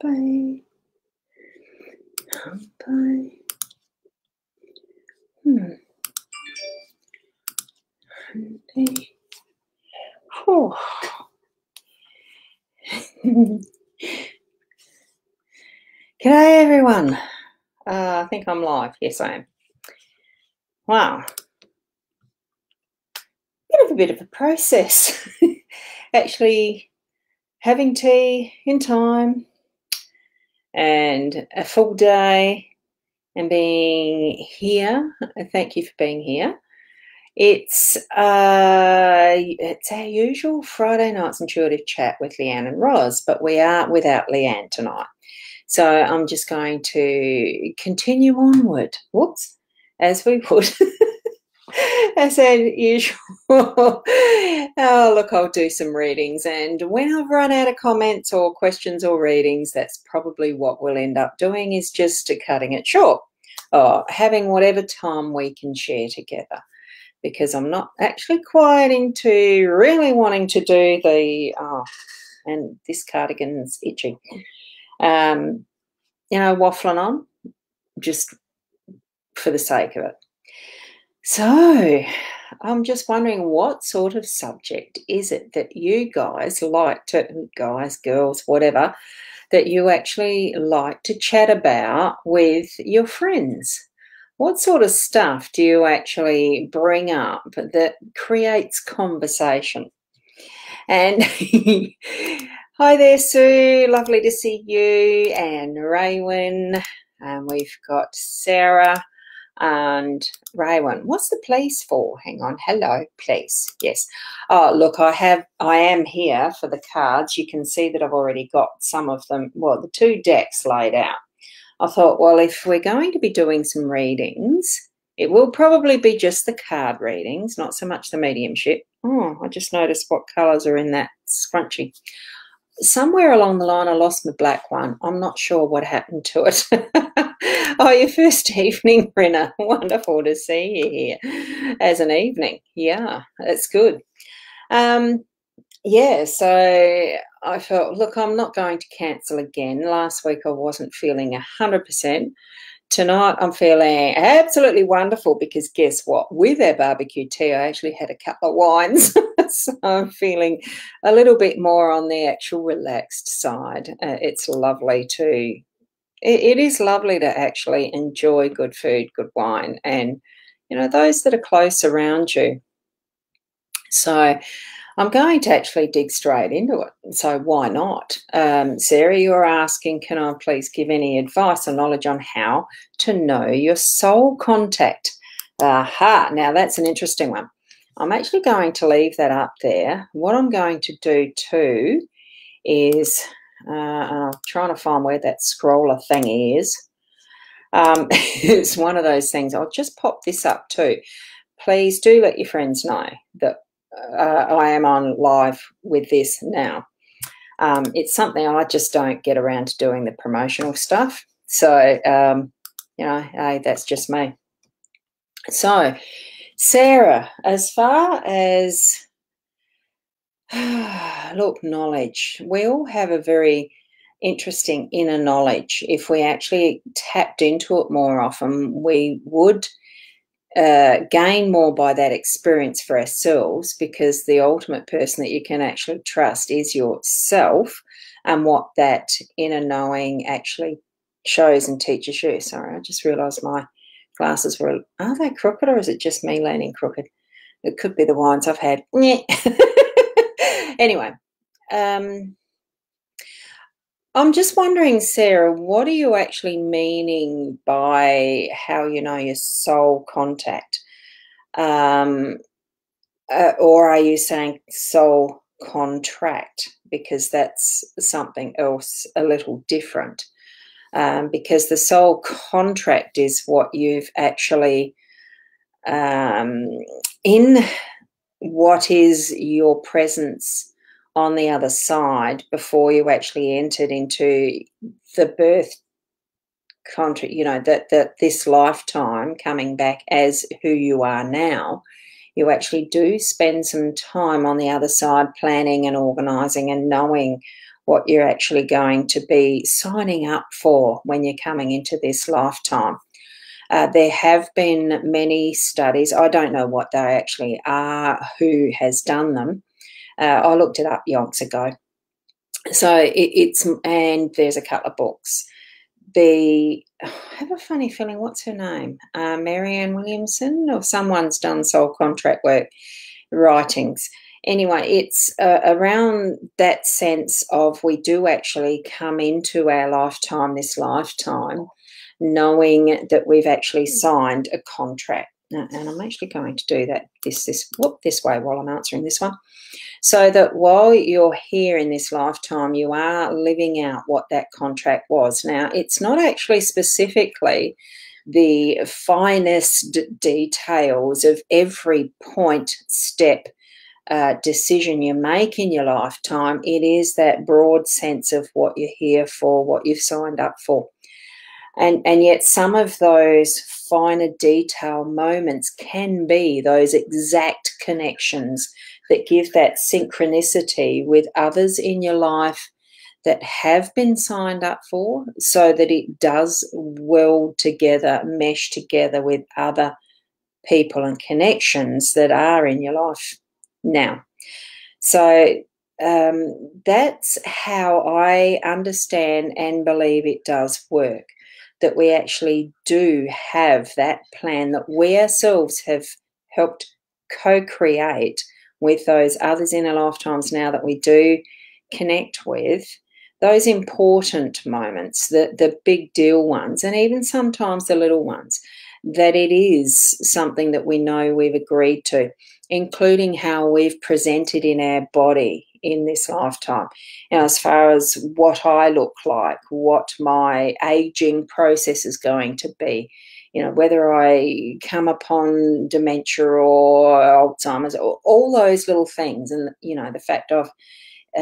by. Oh. G'day everyone. I think I'm live. Yes, I am. Wow. A bit of a process. Actually having tea in time and a full day and being here. Thank you for being here. It's our usual Friday night's intuitive chat with Leanne and Ros, but we are without Leanne tonight. So I'm just going to continue onward. Whoops, as we would. As usual. Oh, look, I'll do some readings, and when I've run out of comments or questions or readings, that's probably what we'll end up doing, is just cutting it short, or having whatever time we can share together, because I'm not actually quite into really wanting to do the, and this cardigan's itchy, waffling on just for the sake of it. So I'm just wondering, what sort of subject is it that you guys like to, guys, girls, whatever, that you actually like to chat about with your friends? What sort of stuff do you actually bring up that creates conversation? And hi there, Sue. Lovely to see you. And Raywin. We've got Sarah and Raywin. What's the please for? Hang on. Hello, please. Yes. Oh, look, I am here for the cards. You can see that I've already got some of them. Well, the 2 decks laid out. I thought, well, if we're going to be doing some readings, it will probably be just the card readings, not so much the mediumship. Oh, I just noticed what colours are in that scrunchie. Somewhere along the line, I lost my black one. I'm not sure what happened to it. Oh, your first evening, Brenna. Wonderful to see you here as an evening. Yeah, that's good. Yeah, so I felt, look, I'm not going to cancel again. Last week I wasn't feeling 100%. Tonight I'm feeling absolutely wonderful, because guess what? With our barbecue tea, I actually had a couple of wines. So I'm feeling a little bit more on the actual relaxed side. It's lovely to, it is lovely to actually enjoy good food, good wine, and, those that are close around you. So I'm going to actually dig straight into it. So why not? Sarah, you're asking, can I please give any advice or knowledge on how to know your soul contact? Aha, now that's an interesting one. I'm actually going to leave that up there. What I'm going to do too is, I'm trying to find where that scroller thing is. It's one of those things. I'll just pop this up too. Please do let your friends know that I am on live with this now. It's something I just don't get around to doing, the promotional stuff. So, hey, that's just me. So, Sarah, as far as, look, knowledge, we all have a very interesting inner knowledge. If we actually tapped into it more often, we would gain more by that experience for ourselves, because the ultimate person that you can actually trust is yourself, and what that inner knowing actually shows and teaches you. Sorry, I just realised my glasses were, are they crooked, or is it just me leaning crooked? It could be the wines I've had. Anyway, I'm just wondering, Sarah, what are you actually meaning by how you know your soul contact? Or are you saying soul contract? Because that's something else a little different. Because the soul contract is what you've actually, in what is your presence on the other side before you actually entered into the birth contract, that this lifetime, coming back as who you are now, you actually do spend some time on the other side planning and organising and knowing what you're actually going to be signing up for when you're coming into this lifetime. There have been many studies. I don't know what they actually are, who has done them. I looked it up yonks ago. So and there's a couple of books. I have a funny feeling, what's her name? Marianne Williamson, or someone's done soul contract work writings. Anyway, it's around that sense of we do actually come into our lifetime, this lifetime, knowing that we've actually signed a contract. And I'm actually going to do that this way while I'm answering this one. So that while you're here in this lifetime, you are living out what that contract was. Now, it's not actually specifically the finest details of every point, step, decision you make in your lifetime. It is that broad sense of what you're here for, what you've signed up for. And yet some of those finer detail moments can be those exact connections that give that synchronicity with others in your life that have been signed up for, so that it does weld together, mesh together with other people and connections that are in your life now. So that's how I understand and believe it does work, that we actually do have that plan that we ourselves have helped co-create with those others in our lifetimes now that we do connect with, those important moments, the big deal ones, and even sometimes the little ones, that it is something that we know we've agreed to, including how we've presented in our body in this lifetime. Now, as far as what I look like, what my aging process is going to be, whether I come upon dementia or Alzheimer's, or all those little things, and, the fact I've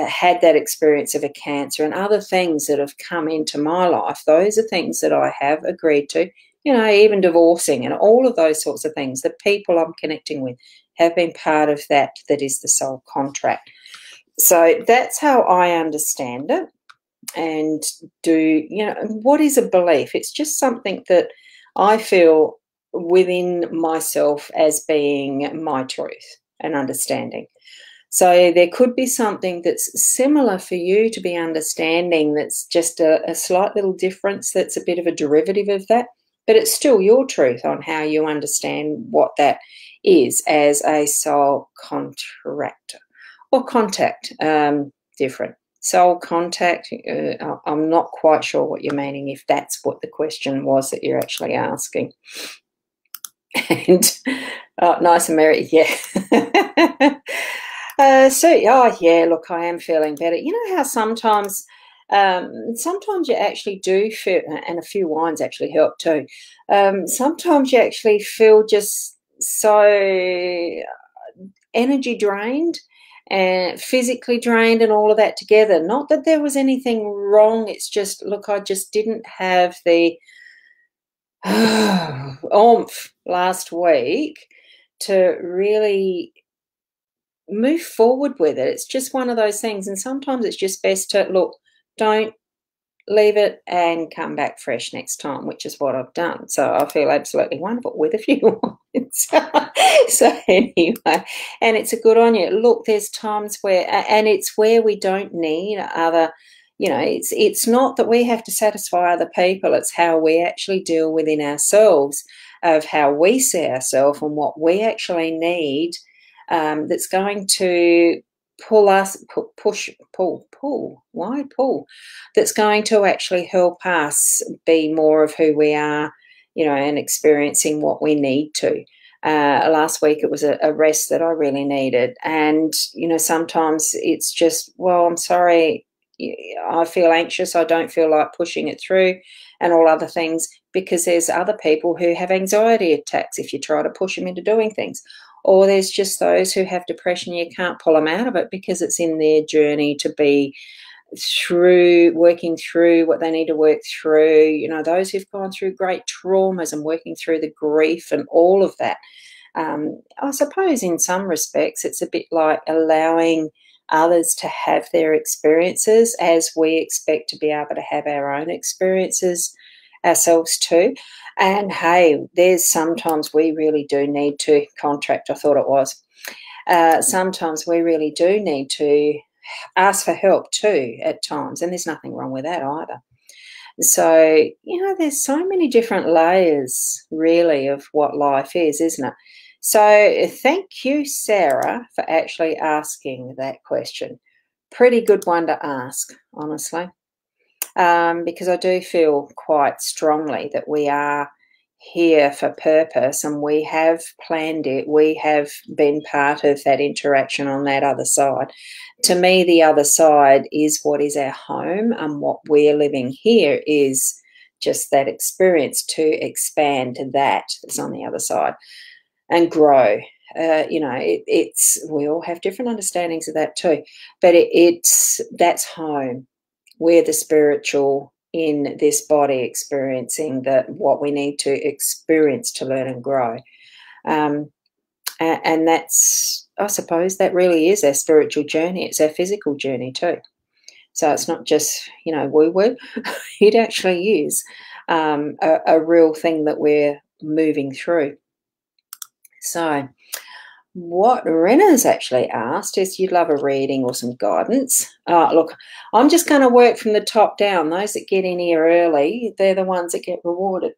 had that experience of a cancer and other things that have come into my life, those are things that I have agreed to, even divorcing and all of those sorts of things. The people I'm connecting with have been part of that is the soul contract. So that's how I understand it. And what is a belief? It's just something that I feel within myself as being my truth and understanding. So there could be something that's similar for you to be understanding, that's just a slight little difference, that's a bit of a derivative of that, but it's still your truth on how you understand what that is as a soul contract or contact. Different. Soul contact, I'm not quite sure what you're meaning, if that's what the question was that you're actually asking. And nice and merry, yeah. Look, I am feeling better. You know how sometimes you actually do feel, and a few wines actually help too, sometimes you actually feel just so energy drained and physically drained and all of that together. Not that there was anything wrong, it's just, look, I just didn't have the oomph last week to really move forward with it. It's just one of those things, and sometimes it's just best to, look, don't leave it and come back fresh next time, which is what I've done. So I feel absolutely wonderful with a few wines. So anyway, and it's a good on you. Look, there's times where, and it's where we don't need other, it's not that we have to satisfy other people. It's how we actually deal within ourselves, of how we see ourselves and what we actually need, that's going to pull, that's going to actually help us be more of who we are, and experiencing what we need to. Last week it was a rest that I really needed, and sometimes it's just, well, I'm sorry, I feel anxious, I don't feel like pushing it through, and all other things, because there's other people who have anxiety attacks if you try to push them into doing things. Or there's just those who have depression, you can't pull them out of it because it's in their journey to be working through what they need to work through. Those who've gone through great traumas and working through the grief and all of that. I suppose in some respects it's a bit like allowing others to have their experiences, as we expect to be able to have our own experiences ourselves too. And hey, there's sometimes we really do need to contract, I thought it was. Sometimes we really do need to ask for help too at times, and there's nothing wrong with that either. So, you know, there's so many different layers really of what life is, isn't it? So thank you, Sarah, for actually asking that question. Pretty good one to ask, honestly, because I do feel quite strongly that we are here for purpose, and we have planned it. We have been part of that interaction on that other side. To me, the other side is what is our home, and what we're living here is just that experience to expand that's on the other side and grow. You know, we all have different understandings of that too, but that's home. We're the spiritual in this body, experiencing what we need to experience to learn and grow. And that's, I suppose, that really is our spiritual journey. It's our physical journey too. So it's not just, you know, woo-woo. It actually is a real thing that we're moving through. So what Rena's actually asked is, you'd love a reading or some guidance. Look, I'm just going to work from the top down. Those that get in here early, they're the ones that get rewarded.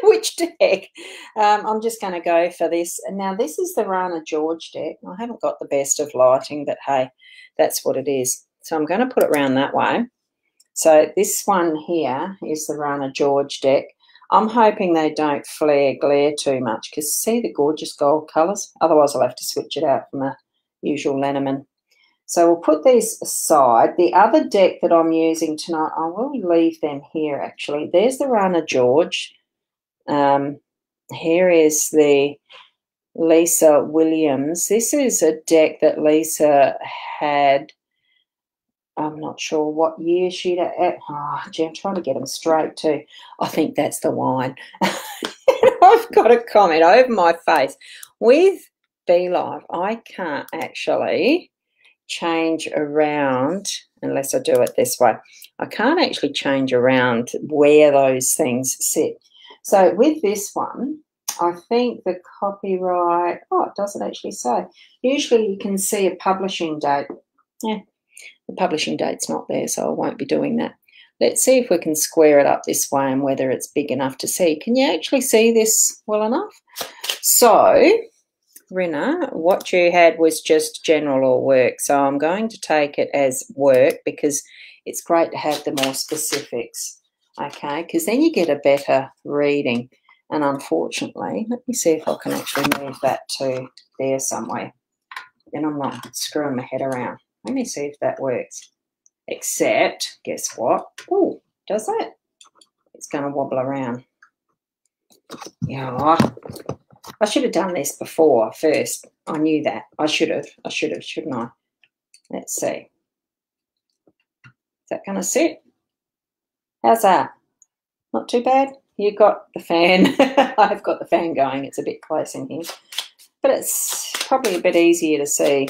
Which deck? I'm just going to go for this. Now, this is the Rana George deck. I haven't got the best of lighting, but hey, that's what it is. So I'm going to put it around that way. So this one here is the Rana George deck. I'm hoping they don't glare too much, because see the gorgeous gold colours? Otherwise I'll have to switch it out from a usual Lenormand. So we'll put these aside. The other deck that I'm using tonight, I will leave them here actually. There's the Rana George. Here is the Lisa Williams. This is a deck that Lisa had. I'm not sure what year she'd at. Oh, gee, I'm trying to get them straight too. I think that's the wine. I've got a comment over my face. With BeLive, I can't actually change around, unless I do it this way. I can't actually change around where those things sit. So with this one, I think the copyright, it doesn't actually say. Usually you can see a publishing date. Yeah. The publishing date's not there, so I won't be doing that. Let's see if we can square it up this way and whether it's big enough to see. Can you actually see this well enough? So, Rena, what you had was just general or work. So I'm going to take it as work, because it's great to have the more specifics, okay? Because then you get a better reading. And unfortunately, let me see if I can actually move that to there somewhere. Then I'm not screwing my head around. Let me see if that works. Except, guess what? Oh, does that? It's going to wobble around. Yeah, I should have done this before first. I knew that. I should have, shouldn't I? Let's see. Is that going to sit? How's that? Not too bad? You got the fan. I've got the fan going. It's a bit close in here. But it's probably a bit easier to see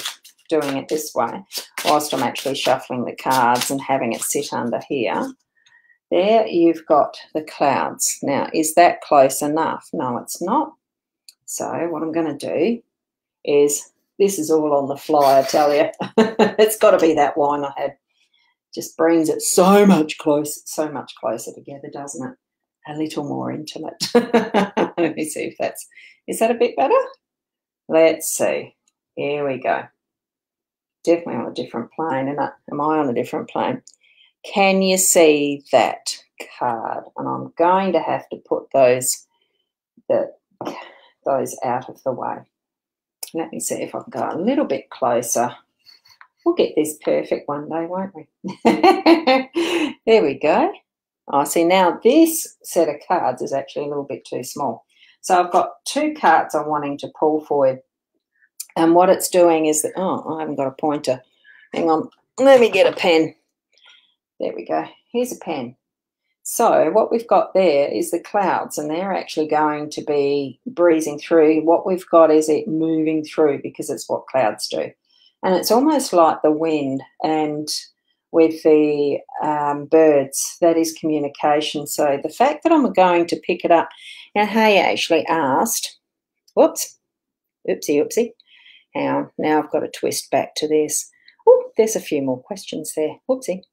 doing it this way, whilst I'm actually shuffling the cards and having it sit under here. There you've got the clouds. Now, is that close enough? No, it's not. So what I'm going to do is, this is all on the fly, I tell you. It's got to be that wine I had. Just brings it so much closer together, doesn't it? A little more intimate. Let me see if is that a bit better? Let's see. Here we go. Definitely on a different plane, am I on a different plane? Can you see that card? And I'm going to have to put those out of the way. Let me see if I can go a little bit closer. We'll get this perfect one day, won't we? There we go. Oh, see, now this set of cards is actually a little bit too small. So I've got two cards I'm wanting to pull for you. And what it's doing is that, I haven't got a pointer. Hang on, let me get a pen. There we go. Here's a pen. So what we've got there is the clouds, and they're actually going to be breezing through. What we've got is it moving through, because it's what clouds do. And it's almost like the wind, and with the birds, that is communication. So the fact that I'm going to pick it up. Now, Hay actually asked, whoops, oopsie. Hang on, now I've got to twist back to this. Oh, there's a few more questions there. Whoopsie.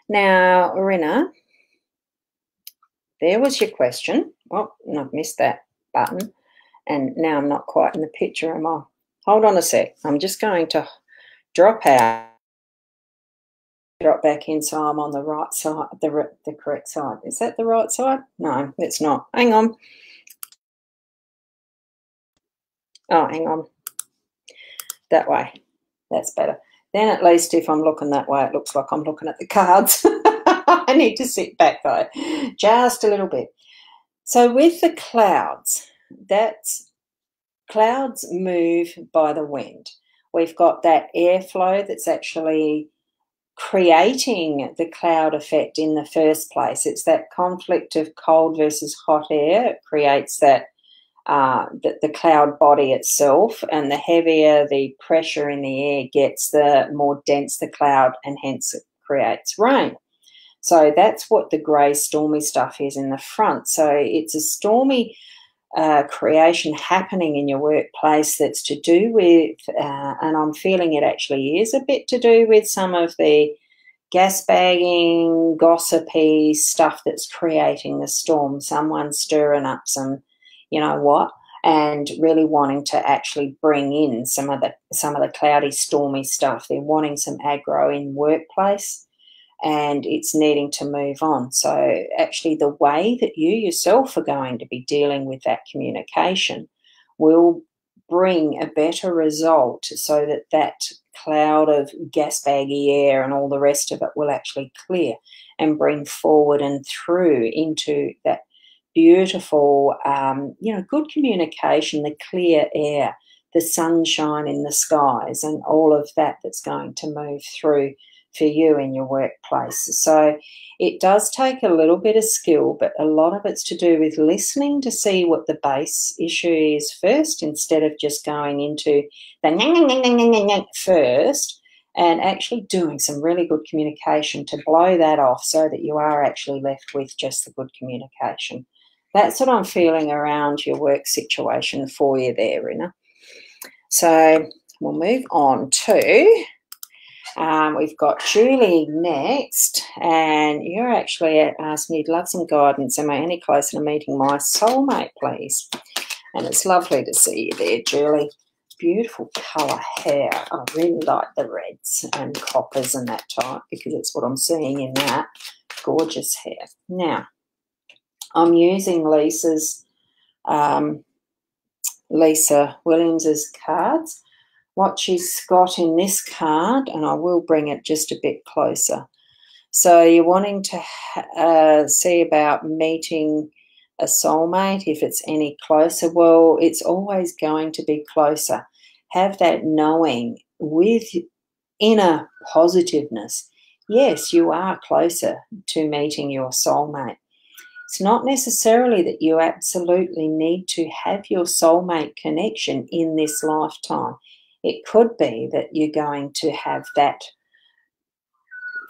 Now, Rina, there was your question. Oh, and I've missed that button. And now I'm not quite in the picture, am I? Hold on a sec. I'm just going to drop out. Drop back in so I'm on the right side, the correct side. Is that the right side? No, it's not. Hang on. Oh, hang on. That way. That's better. Then at least if I'm looking that way, it looks like I'm looking at the cards. I need to sit back though, just a little bit. So with the clouds, clouds move by the wind. We've got that airflow that's actually creating the cloud effect in the first place. It's that conflict of cold versus hot air. It creates that the cloud body itself, and the heavier the pressure in the air gets, the more dense the cloud, and hence it creates rain. So that's what the grey stormy stuff is in the front. So it's a stormy creation happening in your workplace that's to do with, and I'm feeling it actually is a bit to do with some of the gas bagging, gossipy stuff that's creating the storm. Someone stirring up some, you know what, and really wanting to actually bring in some of the cloudy, stormy stuff. They're wanting some aggro in workplace, and it's needing to move on. So actually the way that you yourself are going to be dealing with that communication will bring a better result, so that that cloud of gas baggy air and all the rest of it will actually clear and bring forward and through into that beautiful, good communication, the clear air, the sunshine in the skies, and all of that that's going to move through for you in your workplace. So it does take a little bit of skill, but a lot of it's to do with listening to see what the base issue is first, instead of just going into the first, and actually doing some really good communication to blow that off, so that you are actually left with just the good communication. That's what I'm feeling around your work situation for you there, Rina. So we'll move on to, we've got Julie next, and you're actually asking, you'd love some guidance. Am I any closer to meeting my soulmate, please? And it's lovely to see you there, Julie. Beautiful colour hair. I really like the reds and coppers and that type, because it's what I'm seeing in that. Gorgeous hair. Now, I'm using Lisa Williams's cards. What she's got in this card, and I will bring it just a bit closer. So you're wanting to see about meeting a soulmate, if it's any closer. Well, it's always going to be closer. Have that knowing with inner positiveness. Yes, you are closer to meeting your soulmate. It's not necessarily that you absolutely need to have your soulmate connection in this lifetime. It could be that you're going to have that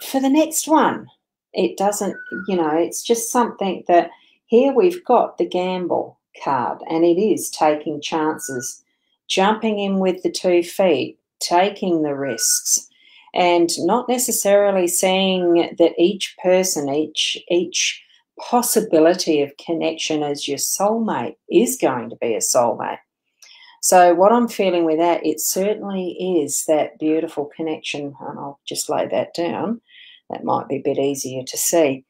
for the next one. It doesn't, it's just something that here we've got the gamble card, and it is taking chances, jumping in with the 2 feet, taking the risks, and not necessarily seeing that each person, each possibility of connection as your soulmate is going to be a soulmate. So what I'm feeling with that, it certainly is that beautiful connection, and I'll just lay that down. That might be a bit easier to see.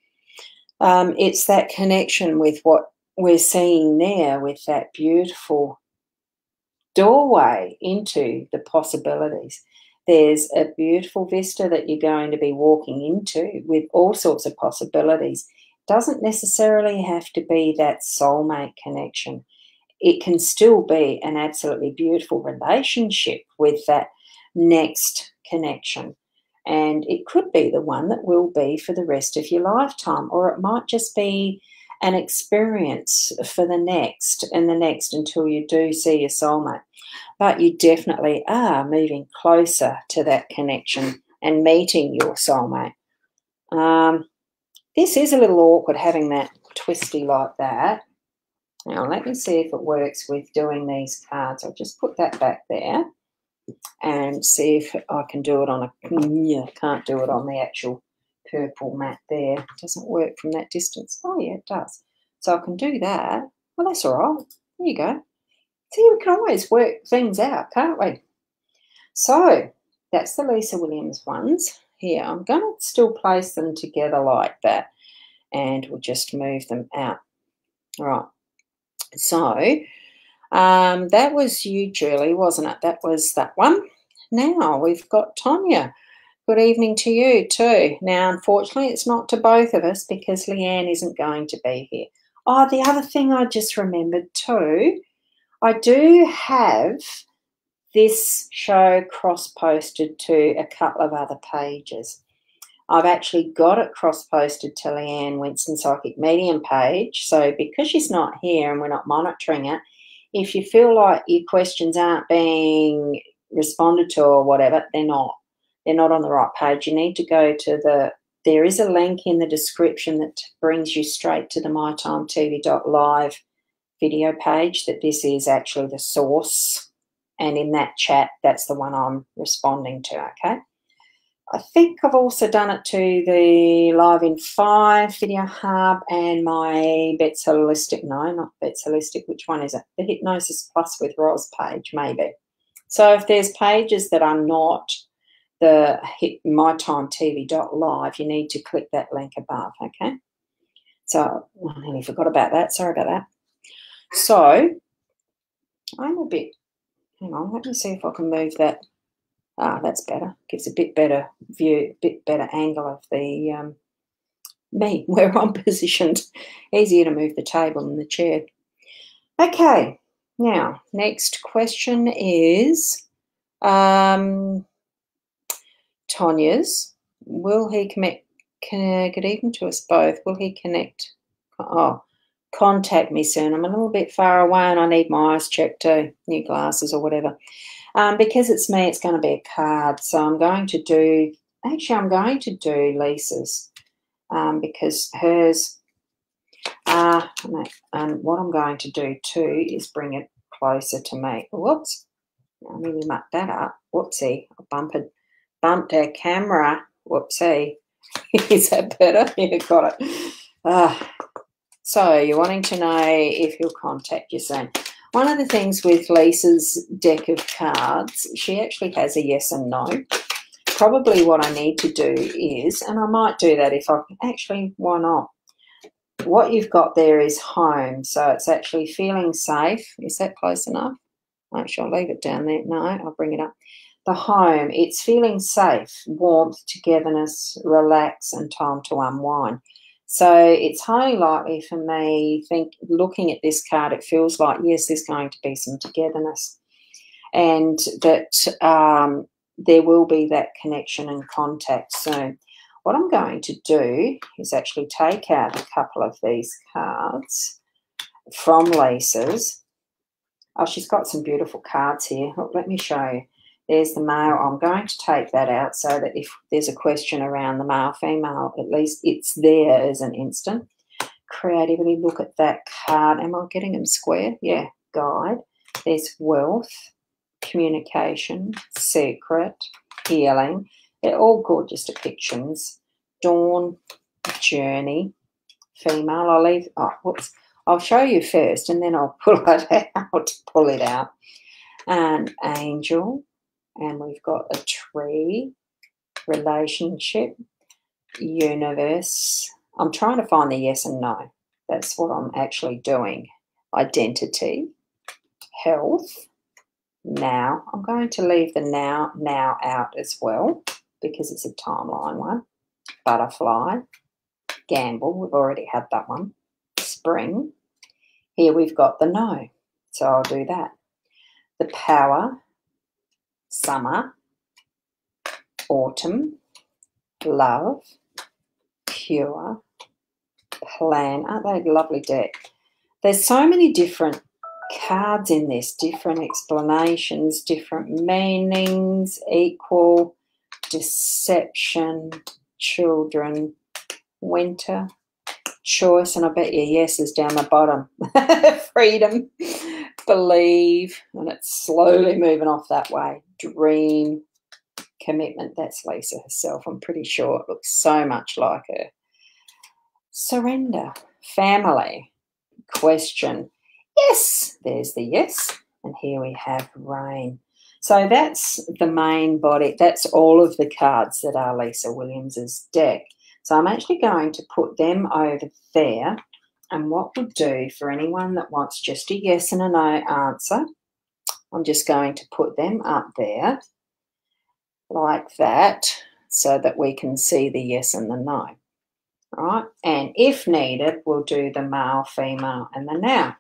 It's that connection with what we're seeing there, with that beautiful doorway into the possibilities. There's a beautiful vista that you're going to be walking into with all sorts of possibilities. Doesn't necessarily have to be that soulmate connection. It can still be an absolutely beautiful relationship with that next connection. And it could be the one that will be for the rest of your lifetime, or it might just be and experience for the next and the next until you do see your soulmate. But you definitely are moving closer to that connection and meeting your soulmate. This is a little awkward having that twisty like that. Now, let me see if it works with doing these cards. I'll just put that back there and see if I can do it on a... Yeah, can't do it on the actual purple mat there. It doesn't work from that distance. Oh, yeah, it does. So I can do that. Well, that's all right. There you go. See, we can always work things out, can't we? So that's the Lisa Williams ones. Here, I'm going to still place them together like that, and we'll just move them out. All right. So that was you, Julie, wasn't it? That was that one. Now we've got Tonya. Good evening to you too. Now, unfortunately, it's not to both of us because Leanne isn't going to be here. Oh, the other thing I just remembered too, I do have this show cross-posted to a couple of other pages. I've actually got it cross-posted to Leanne Winston Psychic Medium page. So because she's not here and we're not monitoring it, if you feel like your questions aren't being responded to or whatever, they're not on the right page. You need to go to there is a link in the description that brings you straight to the mytimetv.live video page, that this is actually the source. And in that chat, that's the one I'm responding to, okay? I think I've also done it to the Live in 5 video hub and my Bets Holistic. No, not Bets Holistic. Which one is it? The Hypnosis Plus with Ros page, maybe. So if there's pages that are not the mytimetv.live, you need to click that link above, okay? So I nearly forgot about that. Sorry about that. So I'm a bit... Hang on, let me see if I can move that. Ah, that's better. Gives a bit better view, a bit better angle of the me, where I'm positioned. Easier to move the table than the chair. Okay, now, next question is Tonya's. Will he connect? Good evening to us both. Will he connect? Oh, contact me soon. I'm a little bit far away and I need my eyes checked too, new glasses or whatever. Because it's me, it's going to be a card. So I'm going to do Lisa's because hers, and what I'm going to do too is bring it closer to me. Whoops, I nearly mucked that up. Whoopsie, I bumped our camera. Whoopsie. Is that better? Yeah, got it. So you're wanting to know if he'll contact you soon. One of the things with Lisa's deck of cards, she actually has a yes and no. Probably what I need to do is, and I might do that if I actually, why not? What you've got there is home. So it's actually feeling safe. Is that close enough? Actually, I'll leave it down there. No, I'll bring it up. The home, it's feeling safe, warmth, togetherness, relax, and time to unwind. So it's highly likely for me, looking at this card, it feels like, yes, there's going to be some togetherness and that there will be that connection and contact soon. What I'm going to do is actually take out a couple of these cards from Lisa's. Oh, she's got some beautiful cards here. Look, let me show you. There's the male. I'm going to take that out so that if there's a question around the male, female, at least it's there as an instant. Creativity, look at that card. Am I getting them square? Yeah, guide. There's wealth, communication, secret, healing. They're all gorgeous depictions. Dawn, journey, female. I'll show you first and then I'll pull it out. And angel. And we've got a tree, relationship, universe. I'm trying to find the yes and no. That's what I'm actually doing. Identity, health, now. I'm going to leave the now out as well because it's a timeline one. Butterfly, gamble. We've already had that one. Spring. Here we've got the no. So I'll do that. The power. Summer, autumn, love, pure, plan. Aren't they a lovely deck? There's so many different cards in this, different explanations, different meanings, equal, deception, children, winter, choice, and I bet your yes is down the bottom. Freedom, believe, and it's slowly moving off that way. Dream, commitment. That's Lisa herself. I'm pretty sure it looks so much like her. Surrender, family, question. Yes, there's the yes. And here we have rain. So that's the main body. That's all of the cards that are Lisa Williams's deck. So I'm actually going to put them over there. And what we'll do for anyone that wants just a yes and a no answer, I'm just going to put them up there like that so that we can see the yes and the no. All right, and if needed, we'll do the male, female, and the noun.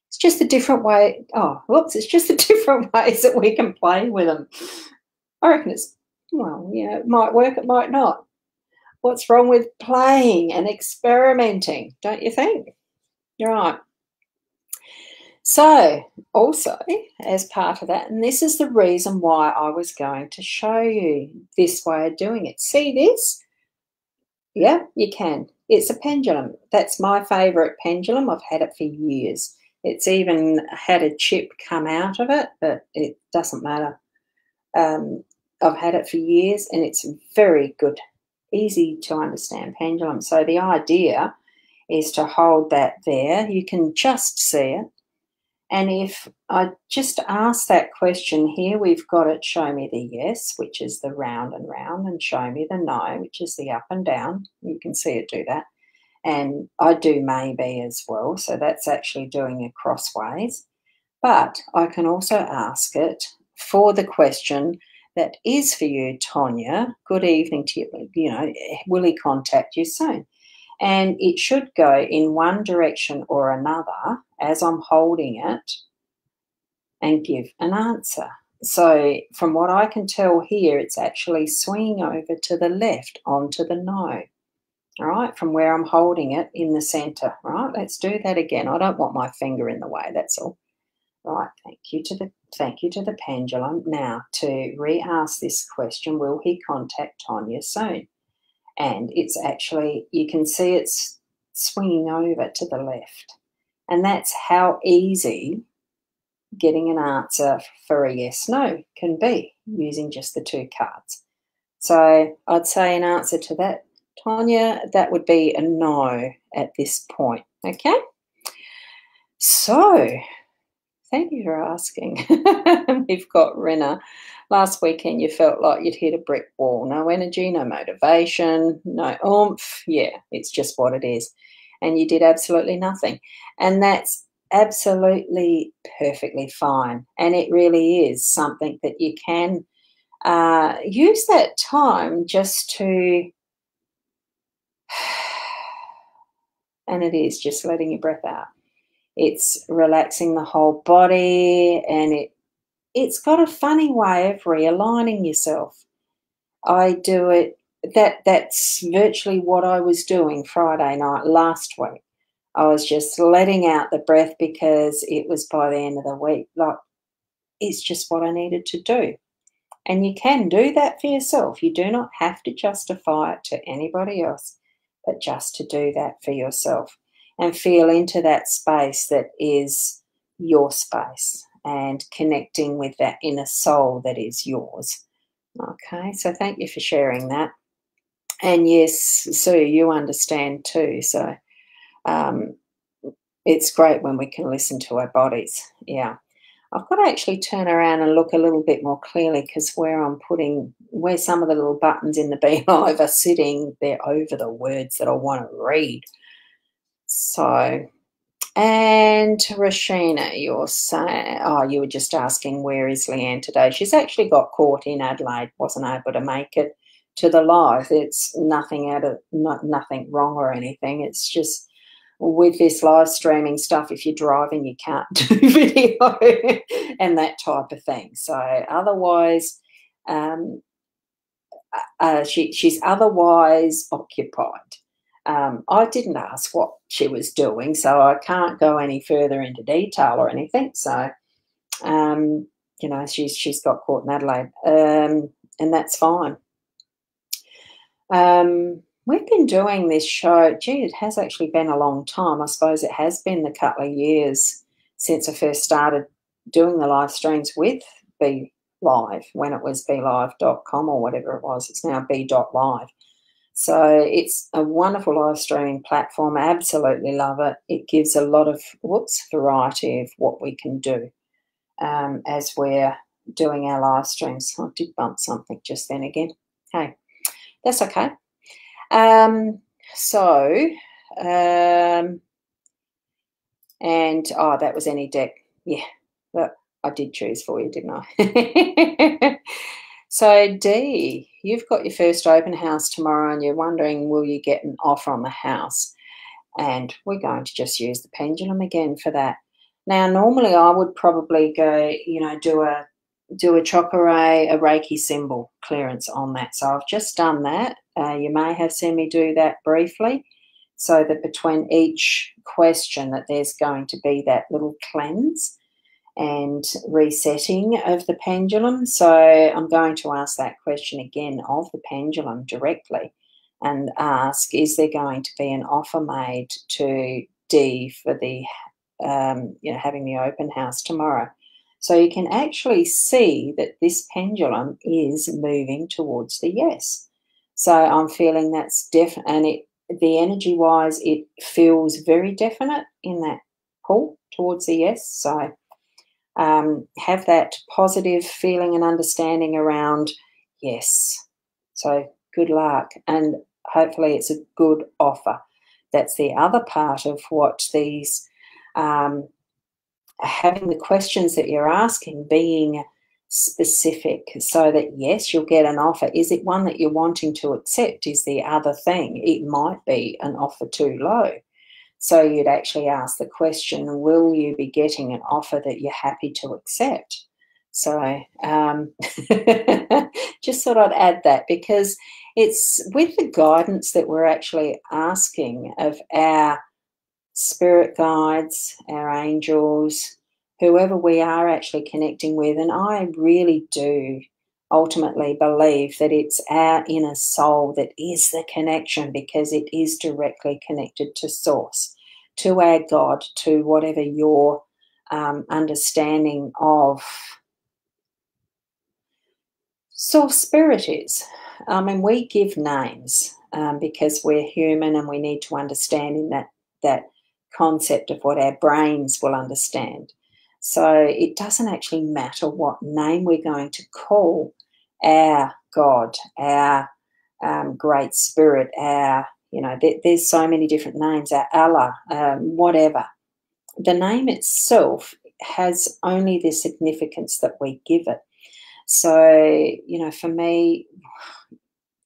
It's just a different way. Oh, whoops, it's just the different ways that we can play with them. I reckon it's, well, yeah, it might work, it might not. What's wrong with playing and experimenting, don't you think? You're right. So, also, as part of that, and this is the reason why I was going to show you this way of doing it. See this? Yeah, you can. It's a pendulum. That's my favourite pendulum. I've had it for years. It's even had a chip come out of it, but it doesn't matter. I've had it for years, and it's very good, easy to understand pendulum. So the idea is to hold that there. You can just see it. And if I just ask that question here, we've got it, show me the yes, which is the round and round, and show me the no, which is the up and down. You can see it do that. And I do maybe as well, so that's actually doing it crossways. But I can also ask it for the question that is for you, Tonya. Good evening to you. You know, will he contact you soon? And it should go in one direction or another as I'm holding it and give an answer. So from what I can tell here, it's actually swinging over to the left onto the no. All right, from where I'm holding it in the center. Right, let's do that again. I don't want my finger in the way, that's all. Right, thank you to the pendulum. Now to re-ask this question, will he contact Tonya soon? And it's actually, you can see it's swinging over to the left. And that's how easy getting an answer for a yes, no can be using just the two cards. So I'd say an answer to that, Tonya, that would be a no at this point, okay? So thank you for asking. We've got Rena. Last weekend you felt like you'd hit a brick wall. No energy, no motivation, no oomph. Yeah, it's just what it is. And you did absolutely nothing. And that's absolutely perfectly fine. And it really is something that you can use that time just to, and it is just letting your breath out. It's relaxing the whole body, and it's got a funny way of realigning yourself. I do it, that's virtually what I was doing Friday night last week. I was just letting out the breath because it was by the end of the week. Like, it's just what I needed to do. And you can do that for yourself. You do not have to justify it to anybody else, but just to do that for yourself and feel into that space that is your space and connecting with that inner soul that is yours. Okay, so thank you for sharing that. And yes, Sue, you understand too. So it's great when we can listen to our bodies. Yeah. I've got to actually turn around and look a little bit more clearly because where some of the little buttons in the beehive are sitting, they're over the words that I want to read. So, and Rashina, you're saying, oh, you were just asking where is Leanne today. She's actually got caught in Adelaide, wasn't able to make it to the live. It's nothing wrong or anything. It's just with this live streaming stuff, if you're driving, you can't do video and that type of thing. So otherwise, she's otherwise occupied. I didn't ask what she was doing, so I can't go any further into detail or anything. So, you know, she's got caught in Adelaide, and that's fine. We've been doing this show. Gee, it has actually been a long time. I suppose it has been a couple of years since I first started doing the live streams with Be Live, when it was BeLive.com or whatever it was. It's now B.live. So it's a wonderful live streaming platform. I absolutely love it. It gives a lot of variety of what we can do as we're doing our live streams. I did bump something just then again. Hey, that's okay. And that was any deck. Yeah, that I did choose for you, didn't I? So D, you've got your first open house tomorrow and you're wondering, will you get an offer on the house? And we're going to just use the pendulum again for that. Now, normally I would probably go, you know, do a chakra, a Reiki symbol clearance on that. So I've just done that. You may have seen me do that briefly, so that between each question that there's going to be that little cleanse and resetting of the pendulum. So I'm going to ask that question again of the pendulum directly and ask, is there going to be an offer made to D for the, you know, having the open house tomorrow? So you can actually see that this pendulum is moving towards the yes. So I'm feeling that's definite, and the energy-wise, it feels very definite in that pull towards the yes. So have that positive feeling and understanding around yes. So good luck, and hopefully it's a good offer. That's the other part of what these having the questions that you're asking being specific, so that yes, you'll get an offer. Is it one that you're wanting to accept is the other thing. It might be an offer too low. So you'd actually ask the question, will you be getting an offer that you're happy to accept? So just thought I'd add that, because it's with the guidance that we're actually asking of our spirit guides, our angels, whoever we are actually connecting with. And I really do ultimately believe that it's our inner soul that is the connection, because it is directly connected to source, to our God, to whatever your understanding of source spirit is. I mean, we give names because we're human, and we need to understand in that concept of what our brains will understand. So it doesn't actually matter what name we're going to call our God, our great spirit, our, you know, there's so many different names, our Allah, whatever. The name itself has only the significance that we give it. So, you know, for me,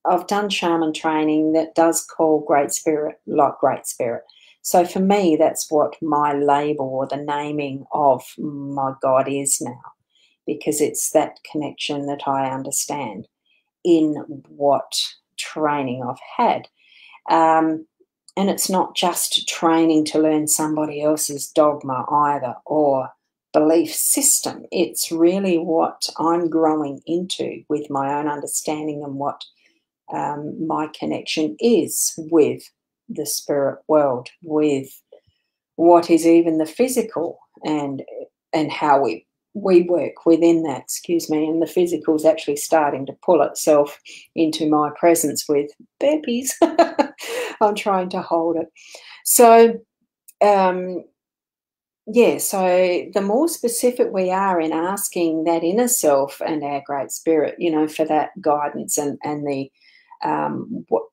I've done shaman training that does call great spirit like great spirit. So for me, that's what my label or the naming of my God is now, because it's that connection that I understand in what training I've had. And it's not just training to learn somebody else's dogma either, or belief system. It's really what I'm growing into with my own understanding, and what my connection is with the spirit world, with what is even the physical, and how we work within that, excuse me, and the physical is actually starting to pull itself into my presence with burpees. I'm trying to hold it. So, yeah, so the more specific we are in asking that inner self and our great spirit, you know, for that guidance, and the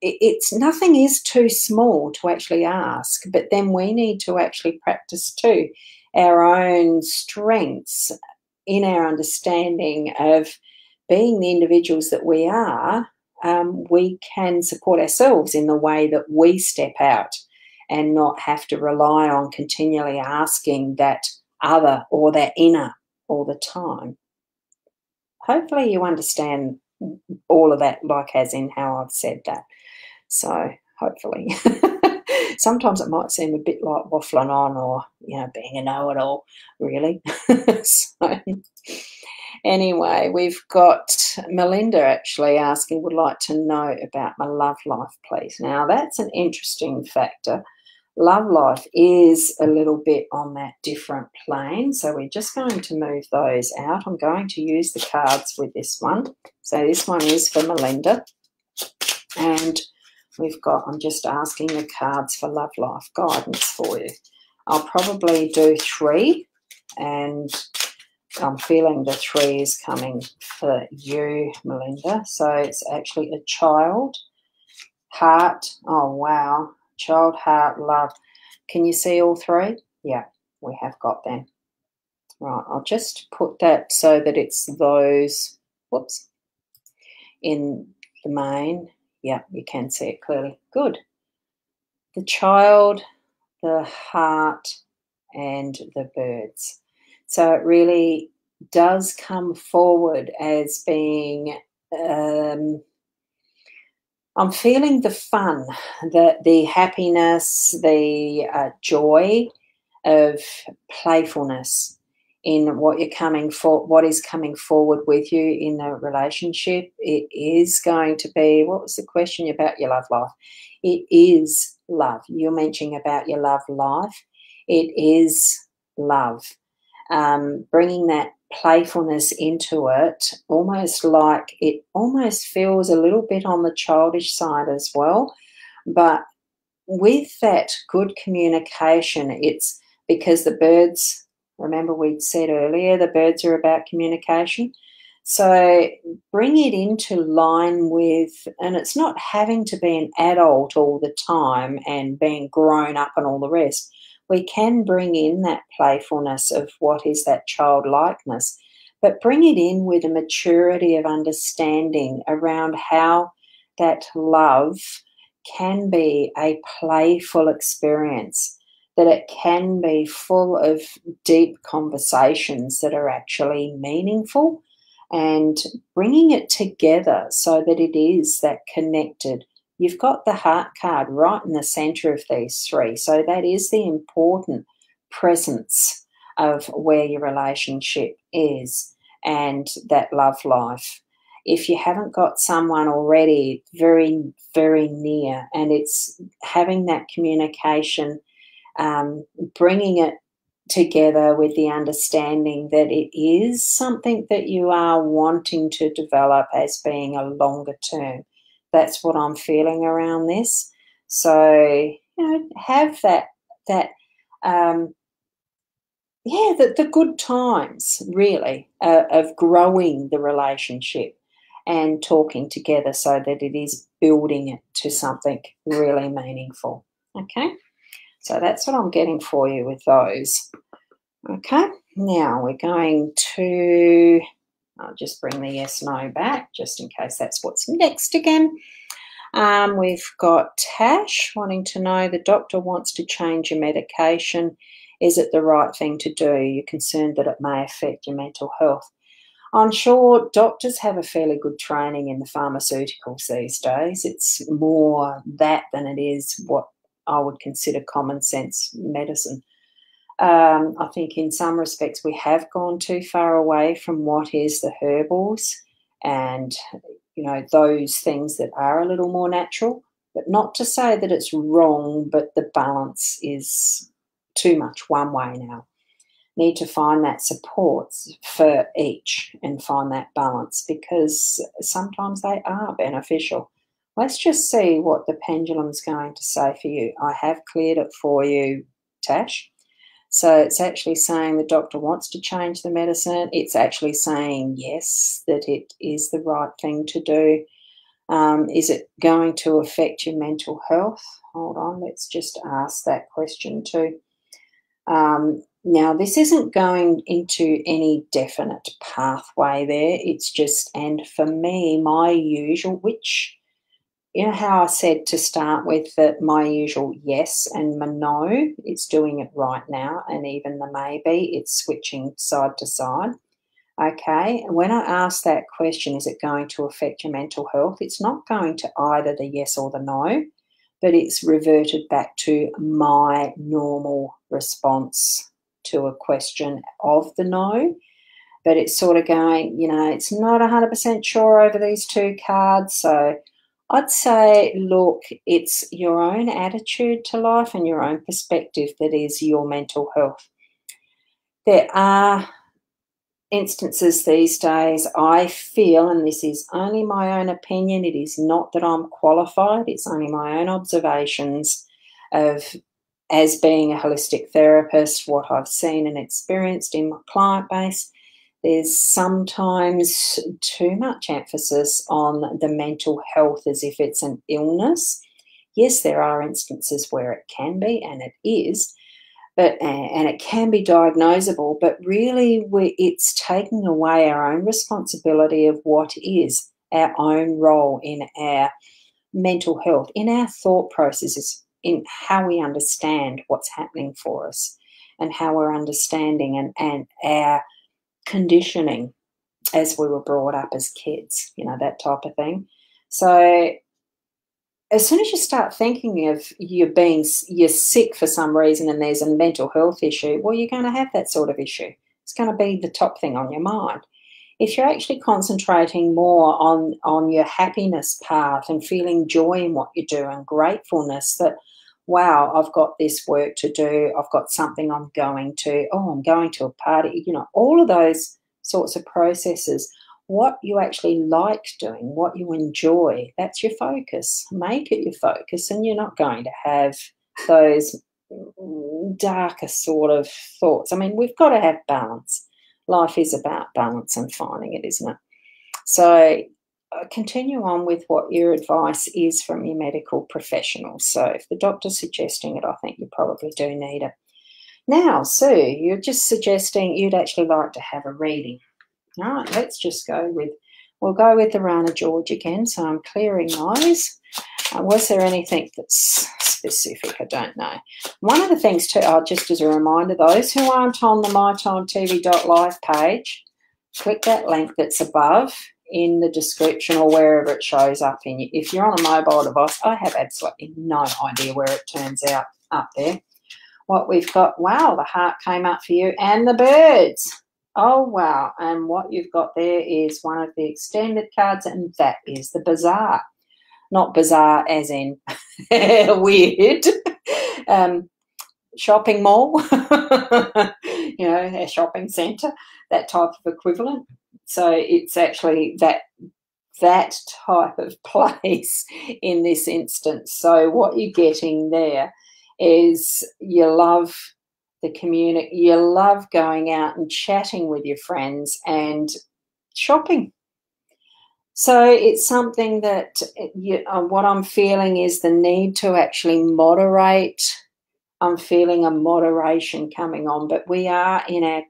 it's nothing is too small to actually ask, but then we need to actually practice too our own strengths in our understanding of being the individuals that we are. We can support ourselves in the way that we step out, and not have to rely on continually asking that other or that inner all the time. Hopefully you understand all of that, like as in how I've said that. So hopefully. Sometimes it might seem a bit like waffling on or, you know, being a know-it-all, really. So, anyway, we've got Melinda actually asking, would like to know about my love life, please. Now, that's an interesting factor. Love life is a little bit on that different plane, so we're just going to move those out. I'm going to use the cards with this one. So this one is for Melinda, and I'm just asking the cards for love life guidance for you. I'll probably do 3, and I'm feeling the 3 is coming for you, Melinda. So it's actually a child, heart, oh wow, child, heart, love. Can you see all 3? Yeah, we have got them. Right, I'll just put that so that it's those, whoops, in the main. Yeah, you can see it clearly. Good. The child, the heart, and the birds. So it really does come forward as being, I'm feeling the fun, the happiness, the joy of playfulness in what is coming forward with you in the relationship. It is going to be, what was the question about your love life? It is love. You're mentioning about your love life. It is love. Bringing that playfulness into it, almost like it almost feels a little bit on the childish side as well. But with that good communication, it's because the birds, remember we said earlier, the birds are about communication. So bring it into line with, and it's not having to be an adult all the time and being grown up and all the rest. We can bring in that playfulness of what is that childlikeness, but bring it in with a maturity of understanding around how that love can be a playful experience, that it can be full of deep conversations that are actually meaningful, and bringing it together so that it is that connected. You've got the heart card right in the center of these 3. So that is the important presence of where your relationship is and that love life. If you haven't got someone already very, very near, and it's having that communication, bringing it together with the understanding that it is something that you are wanting to develop as being a longer term. That's what I'm feeling around this. So, you know, have the good times, really, of growing the relationship and talking together so that it is building it to something really meaningful. Okay? So that's what I'm getting for you with those. Okay? Now we're going to, I'll just bring the yes, no back just in case that's what's next again. We've got Tash wanting to know, the doctor wants to change your medication. Is it the right thing to do? You're concerned that it may affect your mental health. I'm sure doctors have a fairly good training in the pharmaceuticals these days. It's more that than it is what I would consider common sense medicine. I think in some respects we have gone too far away from what is the herbals and, you know, those things that are a little more natural, but not to say that it's wrong, but the balance is too much one way now. Need to find that support for each and find that balance, because sometimes they are beneficial. Let's just see what the pendulum's going to say for you. I have cleared it for you, Tash. So it's actually saying the doctor wants to change the medicine. It's actually saying, yes, that it is the right thing to do. Is it going to affect your mental health? Hold on, let's just ask that question too. Now, this isn't going into any definite pathway there. It's just, and for me, my usual, which, you know how I said to start with that my usual yes and my no, it's doing it right now, and even the maybe, it's switching side to side. Okay, when I ask that question, is it going to affect your mental health? It's not going to either the yes or the no, but it's reverted back to my normal response to a question of the no. But it's sort of going, you know, it's not 100% sure over these two cards. So I'd say, look, it's your own attitude to life and your own perspective that is your mental health. There are instances these days, I feel, and this is only my own opinion, it is not that I'm qualified, it's only my own observations of, as being a holistic therapist, what I've seen and experienced in my client base. There's sometimes too much emphasis on the mental health as if it's an illness. Yes, there are instances where it can be, and it is, and it can be diagnosable, but really it's taking away our own responsibility of what is our own role in our mental health, in our thought processes, in how we understand what's happening for us and how we're understanding and our conditioning as we were brought up as kids, you know, that type of thing. So as soon as you start thinking of you're sick for some reason and there's a mental health issue, well, you're going to have that sort of issue. It's going to be the top thing on your mind. If you're actually concentrating more on your happiness path and feeling joy in what you do and gratefulness that, wow, I've got this work to do, I've got something I'm going to, I'm going to a party, you know, all of those sorts of processes, what you actually like doing, what you enjoy, that's your focus. Make it your focus, and you're not going to have those darker sort of thoughts. I mean, we've got to have balance. Life is about balance and finding it, isn't it? So continue on with what your advice is from your medical professional. So if the doctor's suggesting it, I think you probably do need it. Now, Sue, you're just suggesting you'd actually like to have a reading. All right, let's just we'll go with the Rana George again. So I'm clearing those. Was there anything that's specific? I don't know. One of the things too, just as a reminder, those who aren't on the mytimetv.live page, click that link that's above in the description or wherever it shows up in you. If you're on a mobile device, I have absolutely no idea where it turns out up there. What we've got, wow, the heart came up for you, and the birds. Oh, wow. And what you've got there is one of the extended cards, and that is the bazaar. Not bizarre as in weird. Shopping mall, you know, a shopping centre, that type of equivalent. So it's actually that type of place in this instance. So what you're getting there is you love the community, you love going out and chatting with your friends and shopping. So it's something that what I'm feeling is the need to actually moderate. I'm feeling a moderation coming on, but we are in our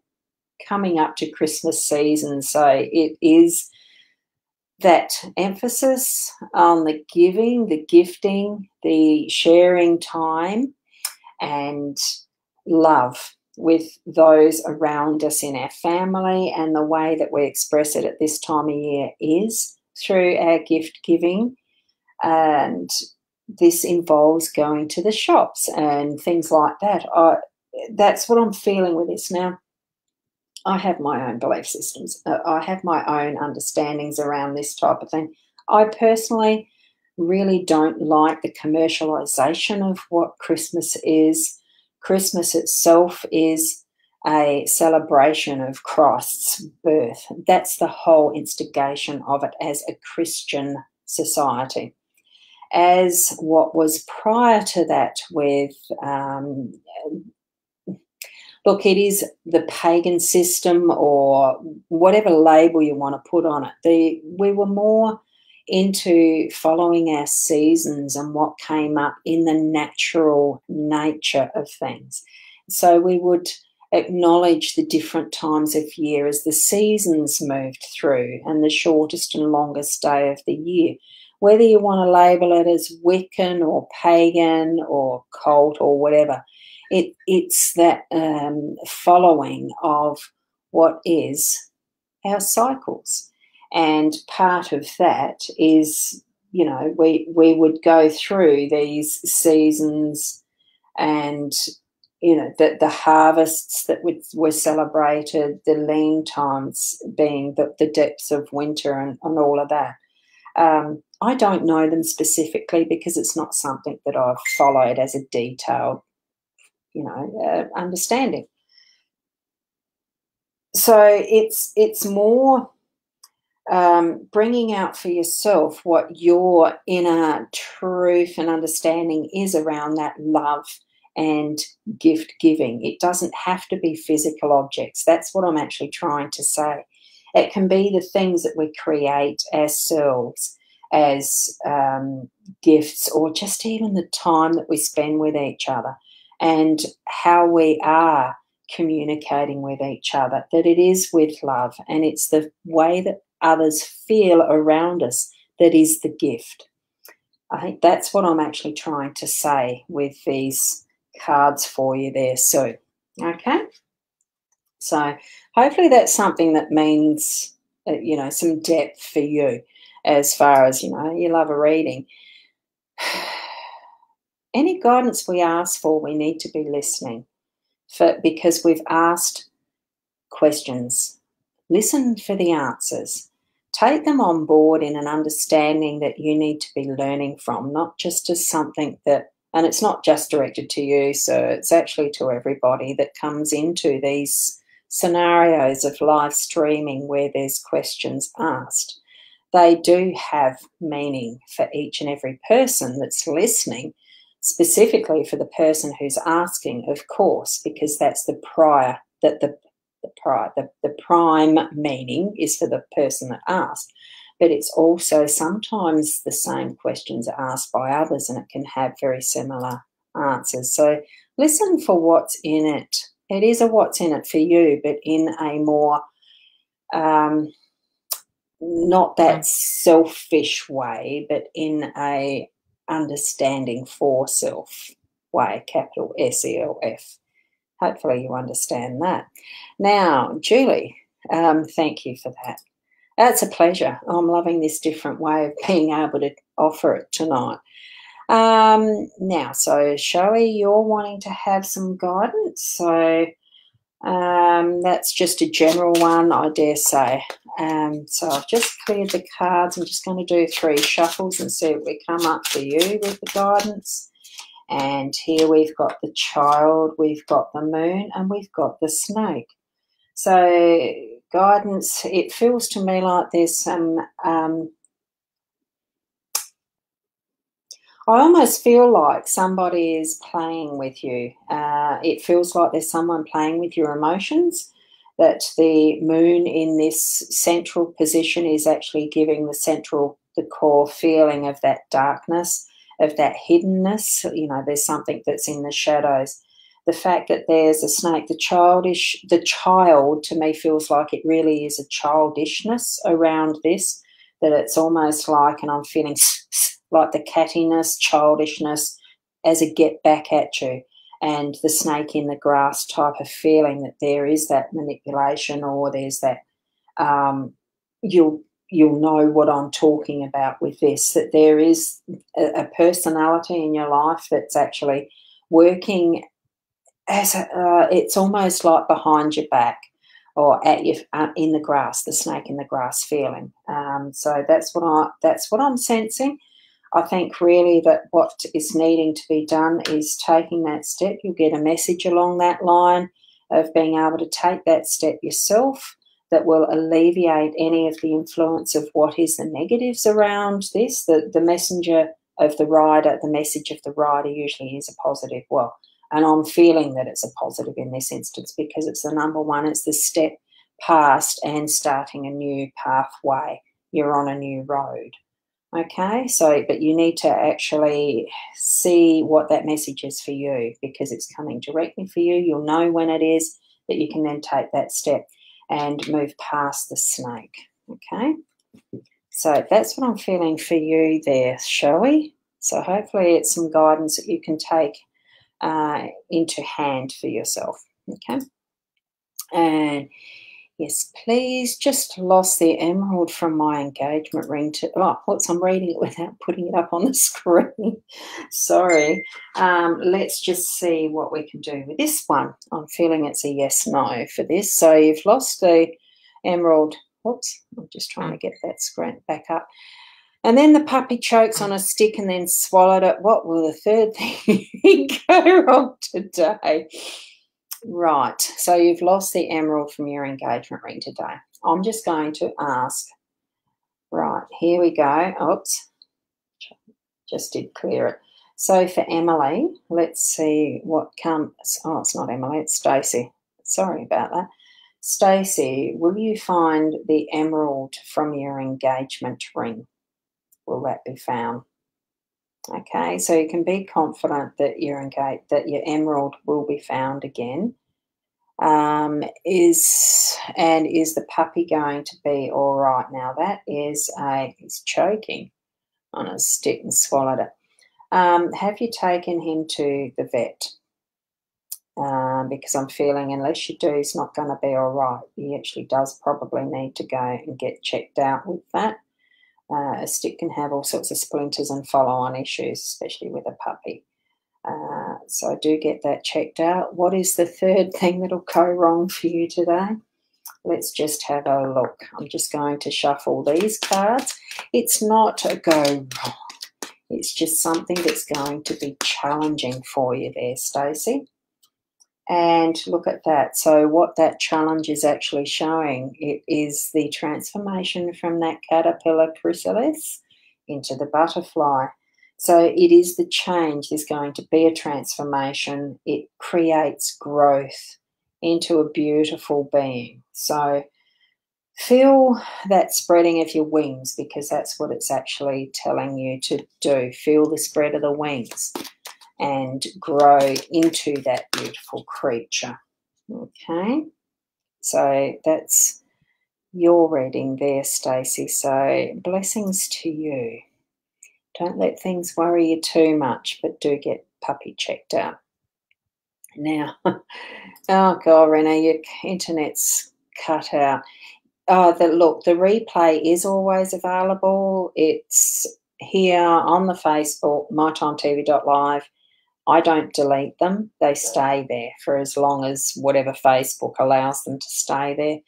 coming up to Christmas season, so it is that emphasis on the giving, the gifting, the sharing time and love with those around us in our family, and the way that we express it at this time of year is through our gift giving. And this involves going to the shops and things like that. That's what I'm feeling with this. Now, I have my own belief systems. I have my own understandings around this type of thing. I personally really don't like the commercialisation of what Christmas is. Christmas itself is a celebration of Christ's birth. That's the whole instigation of it as a Christian society. As what was prior to that with, look, it is the pagan system or whatever label you want to put on it. We were more into following our seasons and what came up in the natural nature of things. So we would acknowledge the different times of year as the seasons moved through and the shortest and longest day of the year. Whether you want to label it as Wiccan or pagan or cult or whatever, it's that following of what is our cycles. And part of that is you know, we would go through these seasons, and you know, the harvests that were celebrated, the lean times being the depths of winter, and all of that. I don't know them specifically because it's not something that I've followed as a detailed, you know, understanding. So it's more bringing out for yourself what your inner truth and understanding is around that love and gift giving. It doesn't have to be physical objects. That's what I'm actually trying to say. It can be the things that we create ourselves as gifts, or just even the time that we spend with each other and how we are communicating with each other, that it is with love, and it's the way that others feel around us that is the gift. I think that's what I'm actually trying to say with these cards for you there, Sue. Okay? So hopefully that's something that means, you know, some depth for you as far as, you know, you love a reading. Any guidance we ask for, we need to be listening for, because we've asked questions. Listen for the answers. Take them on board in an understanding that you need to be learning from, not just as something that, and it's not just directed to you, so it's actually to everybody that comes into these scenarios of live streaming where there's questions asked. They do have meaning for each and every person that's listening, specifically for the person who's asking, of course, because that's the prior, that the prime meaning is for the person that asked. But it's also sometimes the same questions are asked by others, and it can have very similar answers. So listen for what's in it. It is a what's in it for you, but in a more not that selfish way, but in a understanding for self way, capital SELF. Hopefully you understand that. Now, Julie, thank you for that. That's a pleasure. I'm loving this different way of being able to offer it tonight. Now, so Shelley, you're wanting to have some guidance. So that's just a general one, I dare say. So I've just cleared the cards. I'm just going to do 3 shuffles and see what we come up for you with the guidance. And here we've got the child, we've got the moon, and we've got the snake. So guidance, it feels to me like there's some, I almost feel like somebody is playing with you. It feels like there's someone playing with your emotions, that the moon in this central position is actually giving the core feeling of that darkness, of that hiddenness. You know, there's something that's in the shadows. The fact that there's a snake, the child to me feels like it really is a childishness around this, that it's almost like, and I'm feeling like the cattiness, childishness as a get back at you, and the snake in the grass type of feeling, that there is that manipulation, or there's that, you'll know what I'm talking about with this, that there is a personality in your life that's actually working as it's almost like behind your back, or at you in the grass, the snake in the grass feeling. So that's what I'm sensing. I think really that what is needing to be done is taking that step. You'll get a message along that line of being able to take that step yourself, that will alleviate any of the influence of what is the negatives around this. The messenger of the rider, the message of the rider usually is a positive. Well, and I'm feeling that it's a positive in this instance, because it's the number one, it's the step past and starting a new pathway. You're on a new road. Okay, so, but you need to actually see what that message is for you, because it's coming directly for you. You'll know when it is, that you can then take that step and move past the snake. Okay, so that's what I'm feeling for you there, shall we? So hopefully it's some guidance that you can take into hand for yourself. Okay, and Yes, please. Just lost the emerald from my engagement ring to, oh, what's, I'm reading it without putting it up on the screen. Sorry. Let's just see what we can do with this one. I'm feeling it's a yes, no for this. So you've lost the emerald. Oops, I'm just trying to get that screen back up. And then the puppy chokes on a stick and then swallowed it. What will the third thing go wrong today? Right, so you've lost the emerald from your engagement ring today. I'm just going to ask. Right, here we go. Oops, just did clear it. So for Emily, let's see what comes. Oh, it's not Emily, it's Stacey. Sorry about that. Stacey, will you find the emerald from your engagement ring? Will that be found? Okay, so you can be confident that your emerald will be found again. Is the puppy going to be all right? Now that is he's choking on a stick and swallowed it. Have you taken him to the vet? Because I'm feeling unless you do, he's not going to be all right. He actually does probably need to go and get checked out with that. A stick can have all sorts of splinters and follow-on issues, especially with a puppy. So do get that checked out. What is the third thing that'll go wrong for you today? Let's just have a look. I'm just going to shuffle these cards. It's not a go wrong. It's just something that's going to be challenging for you there, Stacey. And look at that. So what that challenge is actually showing, it is the transformation from that caterpillar chrysalis into the butterfly. So it is the change. There's going to be a transformation. It creates growth into a beautiful being. So feel that spreading of your wings, because that's what it's actually telling you to do. Feel the spread of the wings and grow into that beautiful creature. Okay, so that's your reading there, Stacey. So blessings to you. Don't let things worry you too much, but do get puppy checked out. Now, oh God, Renee, your internet's cut out. Look, the replay is always available. It's here on the Facebook, mytimetv.live. I don't delete them. They stay there for as long as whatever Facebook allows them to stay there.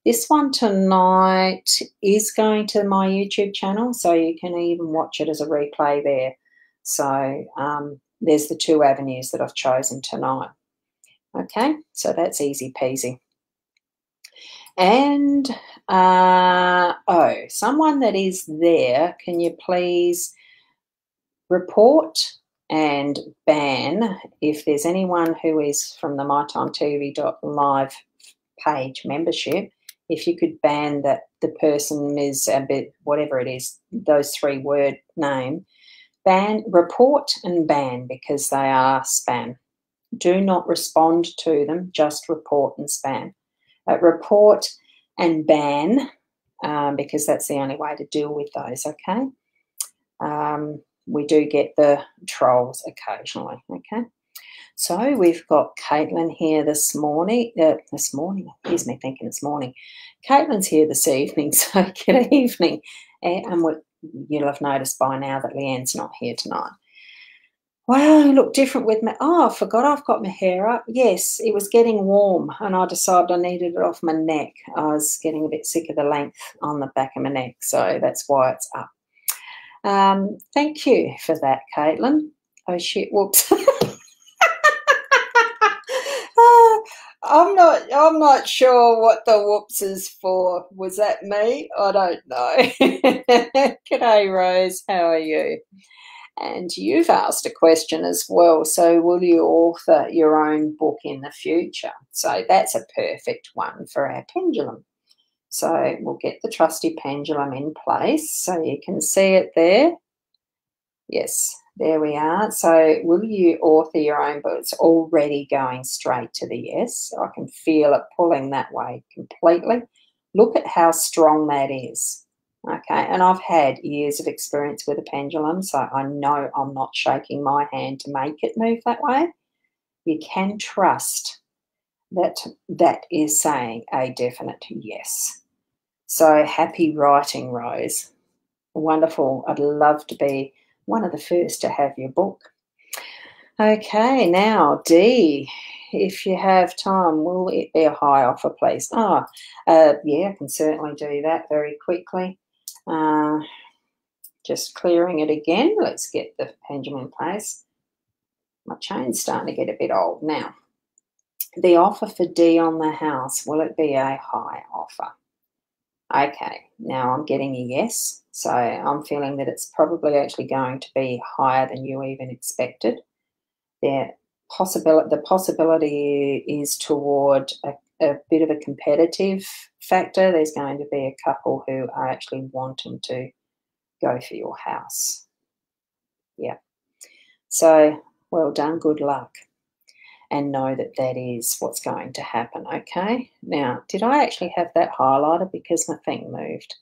This one tonight is going to my YouTube channel, so you can even watch it as a replay there. So there's the two avenues that I've chosen tonight. Okay, so that's easy peasy. And, someone that is there, can you please report and ban if there's anyone who is from the mytimetv.live page membership, if you could ban that the person is a bit, whatever it is, those 3-word name, ban, report and ban, because they are spam. Do not respond to them, just report and spam. Report and ban, because that's the only way to deal with those, okay? We do get the trolls occasionally, okay? So we've got Caitlin here this morning. Here's me thinking it's morning. Caitlin's here this evening, so good evening. And you'll have noticed by now that Leanne's not here tonight. Wow, you look different with me. Oh, I forgot I've got my hair up. Yes, it was getting warm and I decided I needed it off my neck. I was getting a bit sick of the length on the back of my neck, so that's why it's up. Thank you for that, Caitlin. Oh, shit, whoops. I'm not sure what the whoops is for. Was that me? I don't know. G'day, Rose. How are you? And you've asked a question as well. So will you author your own book in the future? So that's a perfect one for our pendulum. So we'll get the trusty pendulum in place so you can see it there. Yes, there we are. So will you author your own book? It's already going straight to the yes. I can feel it pulling that way completely. Look at how strong that is. Okay, and I've had years of experience with a pendulum, so I know I'm not shaking my hand to make it move that way. You can trust That is saying a definite yes. So happy writing, Rose. Wonderful. I'd love to be one of the first to have your book. Okay, now D, if you have time, will it be a high offer, please? Yeah, I can certainly do that very quickly. Just clearing it again. Let's get the pendulum in place. My chain's starting to get a bit old now. The offer for D on the house, will it be a high offer? Okay, now I'm getting a yes. So I'm feeling that it's probably actually going to be higher than you even expected. The possibility is toward a bit of a competitive factor. There's going to be a couple who are actually wanting to go for your house. Yeah. So well done, good luck. And know that that is what's going to happen, okay? Now, did I actually have that highlighted because my thing moved?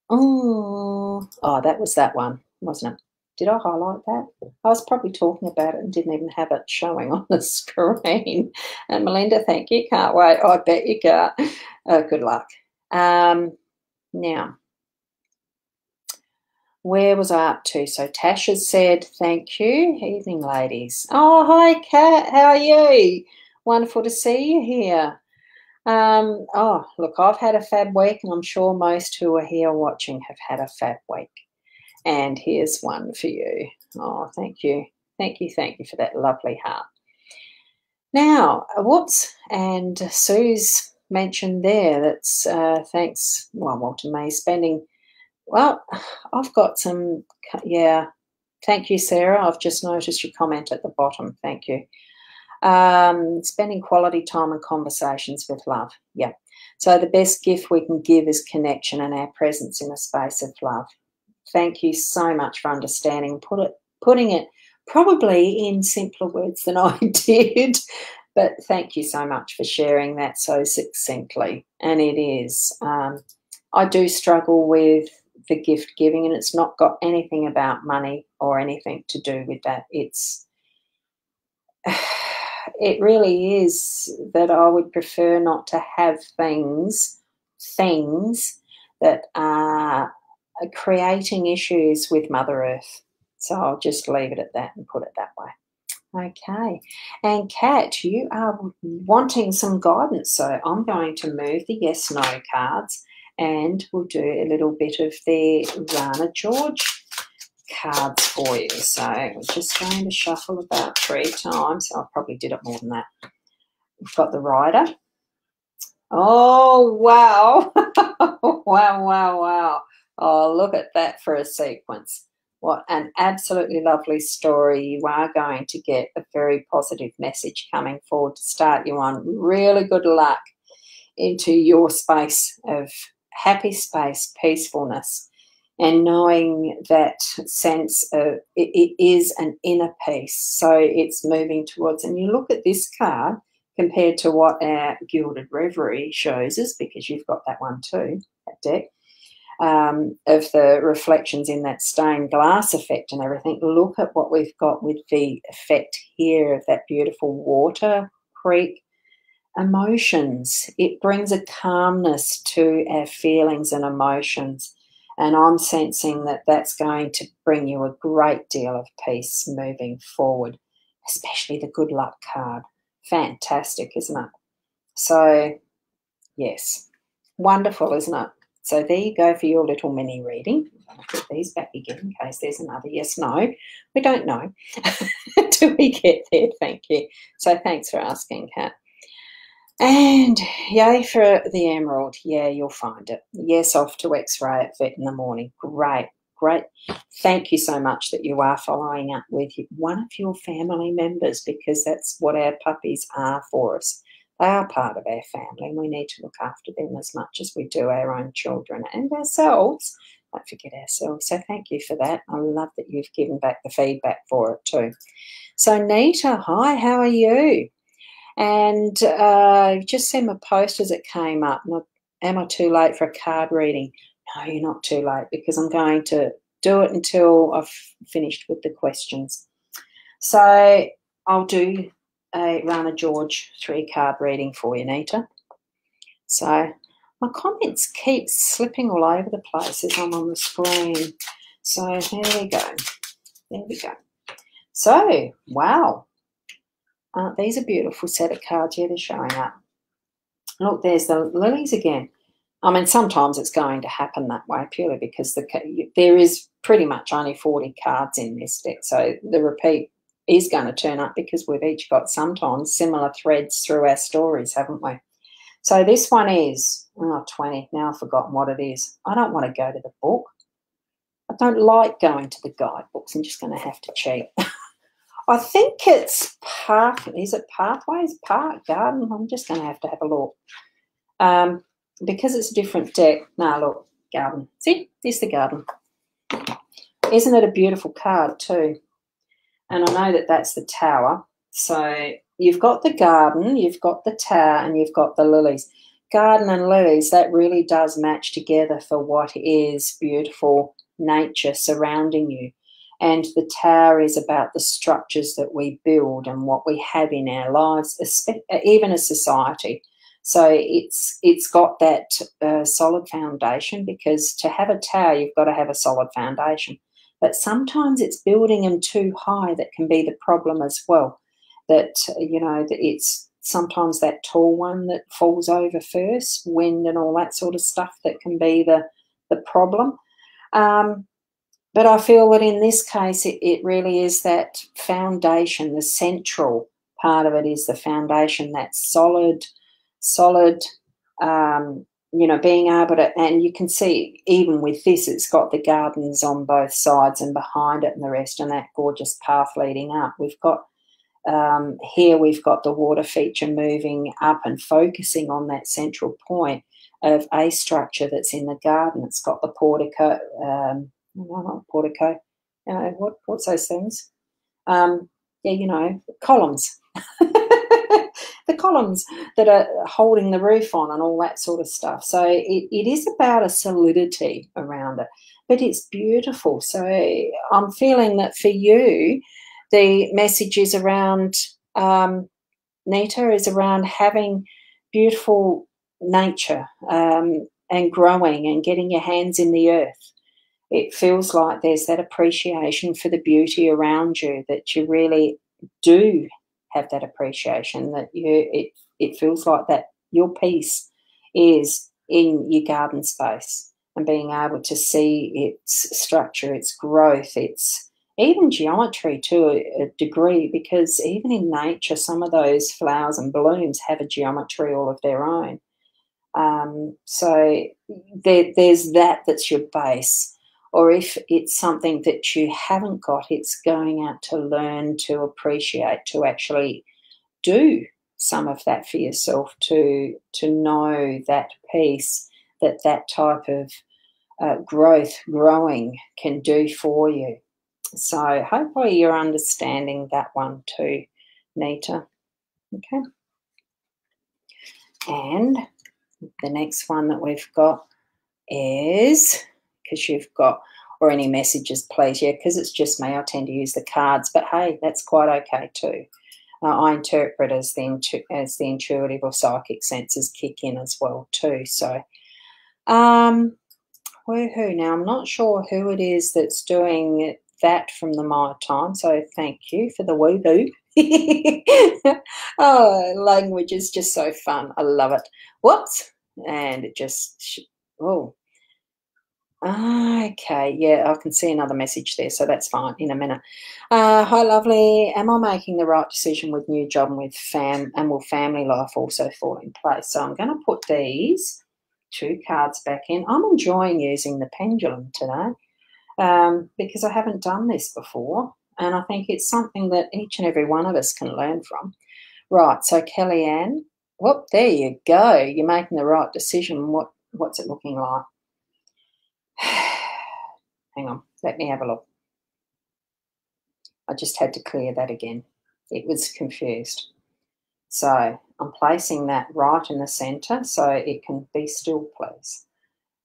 Oh, that was that one, wasn't it? Did I highlight that? I was probably talking about it and didn't even have it showing on the screen. And Melinda, thank you. Can't wait. I bet you can't. Good luck. Now, where was I up to? So Tasha said, thank you. Evening, ladies. Oh, hi, Kat. How are you? Wonderful to see you here. Look, I've had a fab week, and I'm sure most who are here watching have had a fab week. And here's one for you. Oh, thank you. Thank you for that lovely heart. Now, whoops, and Sue's mentioned there that's thanks, well, to me spending, well, I've got some, yeah, thank you, Sarah. I've just noticed your comment at the bottom. Thank you. Spending quality time and conversations with love. Yeah. So the best gift we can give is connection and our presence in a space of love. Thank you so much for understanding, putting it probably in simpler words than I did, but thank you so much for sharing that so succinctly. And it is, I do struggle with the gift giving, and it's not got anything about money or anything to do with that. It really is that I would prefer not to have things that are creating issues with Mother Earth. So I'll just leave it at that and put it that way. Okay. And Kat, you are wanting some guidance. So I'm going to move the yes, no cards, and we'll do a little bit of the Rana George cards for you. So we're just going to shuffle about 3 times. I probably did it more than that. We've got the Rider. Oh, wow. Wow. Oh, look at that for a sequence. What an absolutely lovely story. You are going to get a very positive message coming forward to start you on really good luck into your space of happy space, peacefulness, and knowing that sense of it is an inner peace. So it's moving towards, and you look at this card compared to what our Gilded Reverie shows us, because you've got that one too, that deck, of the reflections in that stained glass effect and everything. Look at what we've got with the effect here of that beautiful water creek. Emotions. It brings a calmness to our feelings and emotions. And I'm sensing that that's going to bring you a great deal of peace moving forward, especially the good luck card. Fantastic, isn't it? So, yes, wonderful, isn't it? So there you go for your little mini reading. I'll put these back again in case there's another yes, no. We don't know till we get there, thank you. So thanks for asking, Kat. And yay for the emerald. Yeah, you'll find it. Yes, off to X-ray at vet in the morning. Great. Thank you so much that you are following up with one of your family members, because that's what our puppies are for us. They are part of our family, and we need to look after them as much as we do our own children and ourselves. Don't forget ourselves. So thank you for that. I love that you've given back the feedback for it too. So Nita, hi, how are you? And just send me a post as it came up. Am I too late for a card reading? No, you're not too late, because I'm going to do it until I've finished with the questions. So I'll do a Rana George 3-card reading for you, Nita. So my comments keep slipping all over the place as I'm on the screen. So there we go. There we go. So, wow. These are beautiful set of cards. Yeah, they're showing up. Look, there's the lilies again. I mean, sometimes it's going to happen that way purely because there is pretty much only 40 cards in this deck. So the repeat is going to turn up because we've each got sometimes similar threads through our stories, haven't we? So this one is 20. Now I've forgotten what it is. I don't want to go to the book. I don't like going to the guidebooks. I'm just going to have to cheat. I think it's park. Is it pathways? Park, garden? I'm just going to have a look. Because it's a different deck. No, look, garden. See, there's the garden. Isn't it a beautiful card too? And I know that that's the tower. So you've got the garden, you've got the tower, and you've got the lilies. Garden and lilies, that really does match together for what is beautiful nature surrounding you. And the tower is about the structures that we build and what we have in our lives, even as society. So it's got that solid foundation, because to have a tower, you've got to have a solid foundation. But sometimes it's building them too high that can be the problem as well. That, you know, that it's sometimes that tall one that falls over first, wind and all that sort of stuff that can be the problem. But I feel that in this case, it really is that foundation, the central part of it is the foundation, that solid, you know, being able to, and you can see even with this, it's got the gardens on both sides and behind it and the rest, and that gorgeous path leading up. We've got, here we've got the water feature moving up and focusing on that central point of a structure that's in the garden. It's got the portico, not portico, you know, what's those things? Yeah, you know, columns. The columns that are holding the roof on and all that sort of stuff. So it is about a solidity around it, but it's beautiful. So I'm feeling that for you, the message is around, Nita, is around having beautiful nature and growing and getting your hands in the earth. It feels like there's that appreciation for the beauty around you, that you really do have that appreciation, that it feels like that your peace is in your garden space and being able to see its structure, its growth, its even geometry to a degree, because even in nature, some of those flowers and blooms have a geometry all of their own. So there's that's your base. Or if it's something that you haven't got, it's going out to learn to appreciate, to actually do some of that for yourself, to know that peace, that type of growing can do for you. So hopefully you're understanding that one too, Nita. Okay. And the next one that we've got is, because you've got, or any messages, please, yeah, because it's just me, I tend to use the cards, but hey, that's quite okay too. I interpret as the intuitive or psychic senses kick in as well too. So, woohoo! Now I'm not sure who it is that's doing that from the My Time, so thank you for the woohoo. Oh, language is just so fun. I love it. Whoops, and it just okay, yeah, I can see another message there, so that's fine in a minute. Hi, lovely. Am I making the right decision with new job and with will family life also fall in place? So I'm going to put these 2 cards back in. I'm enjoying using the pendulum today because I haven't done this before, and I think it's something that each and every one of us can learn from. Right, so Kellyanne, whoop, there you go. You're making the right decision. What's it looking like? Hang on, let me have a look. I just had to clear that again. It was confused. So I'm placing that right in the centre so it can be still, please.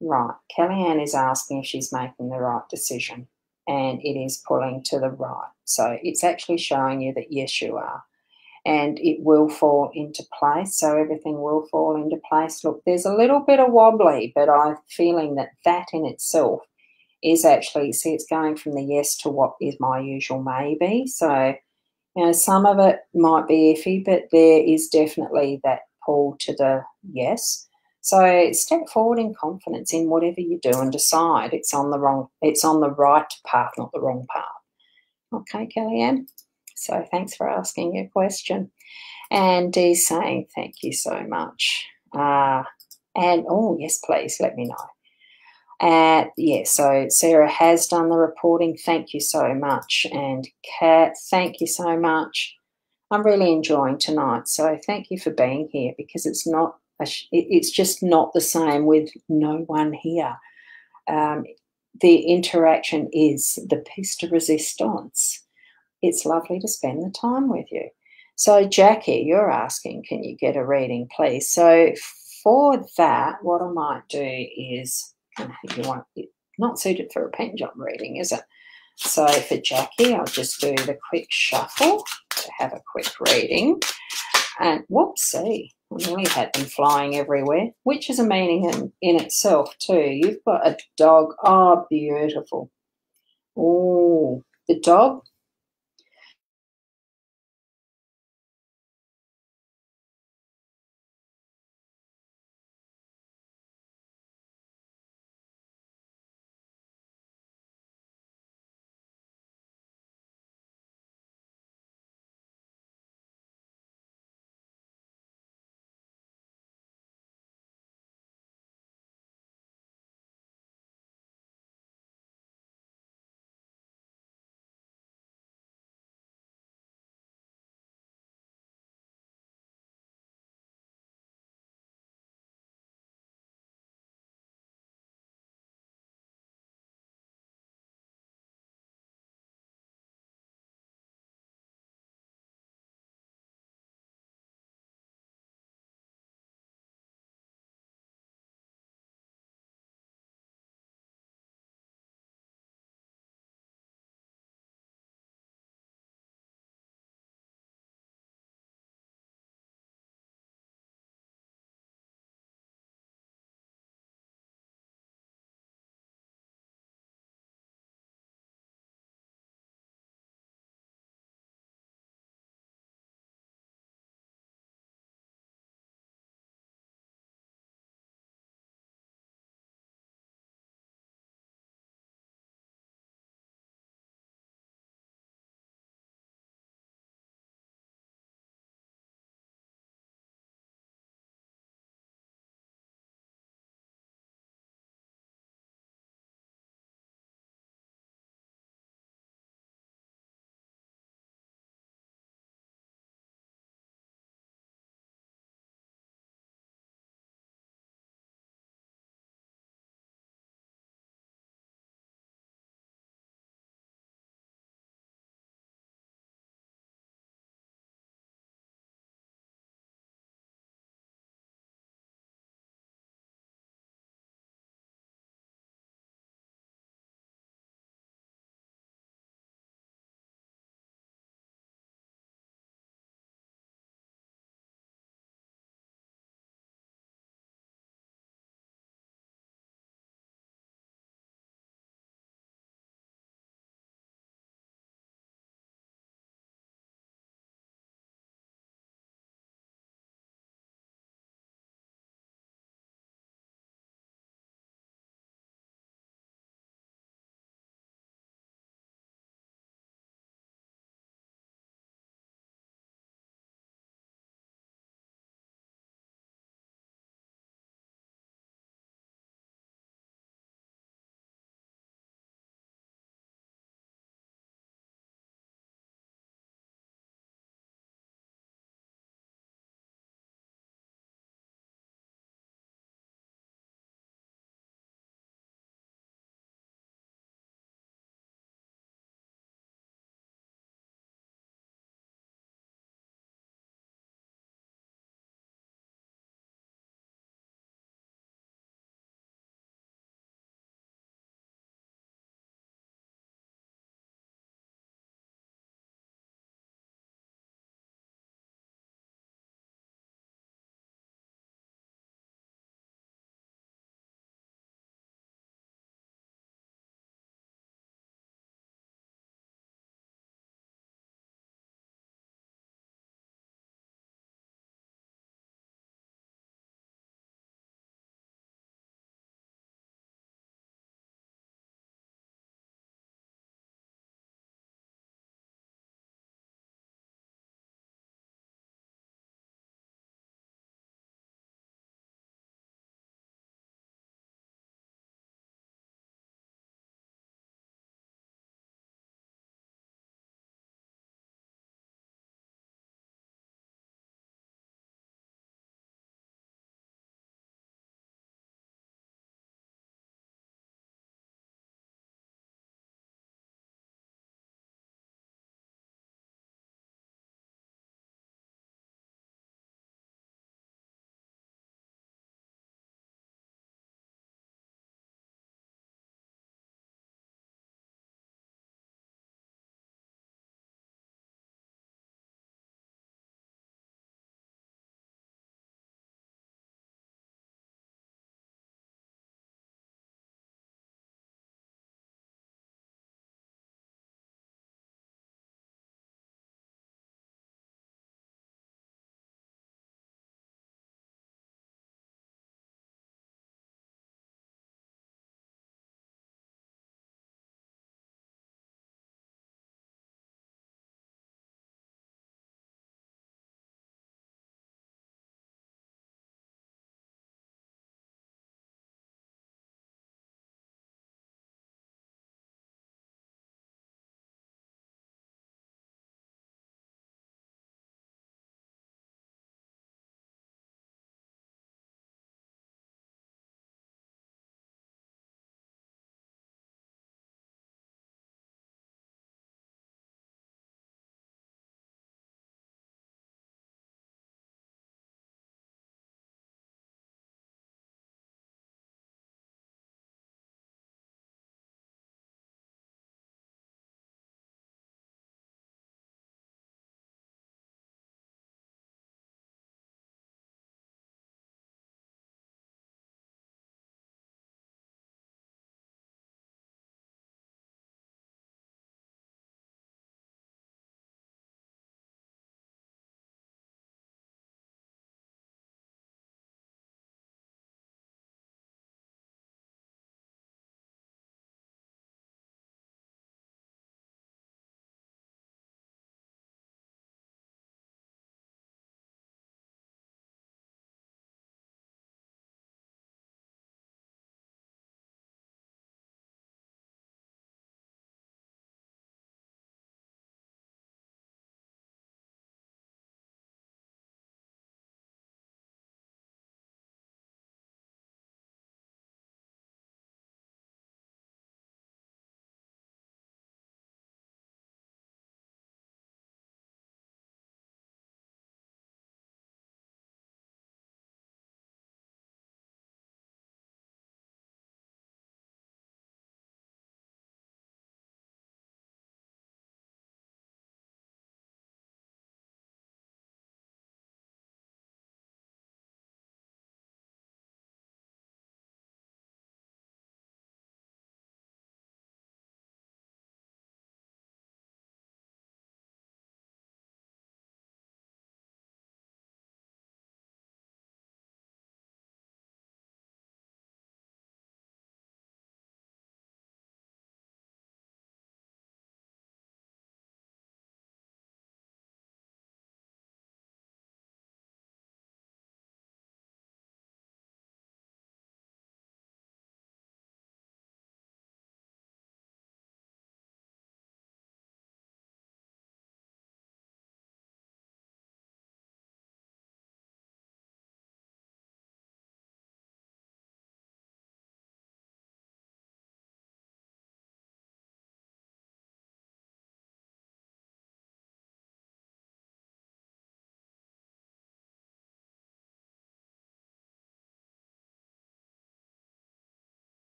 Right, Kellyanne is asking if she's making the right decision, and it is pulling to the right. So it's actually showing you that yes, you are. and it will fall into place. So everything will fall into place. Look, there's a little bit of wobbly, but I'm feeling that that in itself is actually, see, it's going from the yes to what is my usual maybe. So, you know, some of it might be iffy, but there is definitely that pull to the yes. So step forward in confidence in whatever you do and decide it's on the right path, not the wrong path. Okay, Kellyanne. So thanks for asking your question. And Dee's saying thank you so much. And oh yes, please let me know. Yeah, so Sarah has done the reporting. Thank you so much. And Kat, thank you so much. I'm really enjoying tonight. So thank you for being here, because it's not it's just not the same with no one here. The interaction is the piece de resistance. It's lovely to spend the time with you. So Jackie, you're asking, can you get a reading, please? So for that, what I might do is, not suited for a pen job reading, is it? So for Jackie, I'll just do the quick shuffle to have a quick reading. And whoopsie, I nearly had them flying everywhere, which is a meaning in itself too. You've got a dog. Oh, beautiful. Oh, the dog.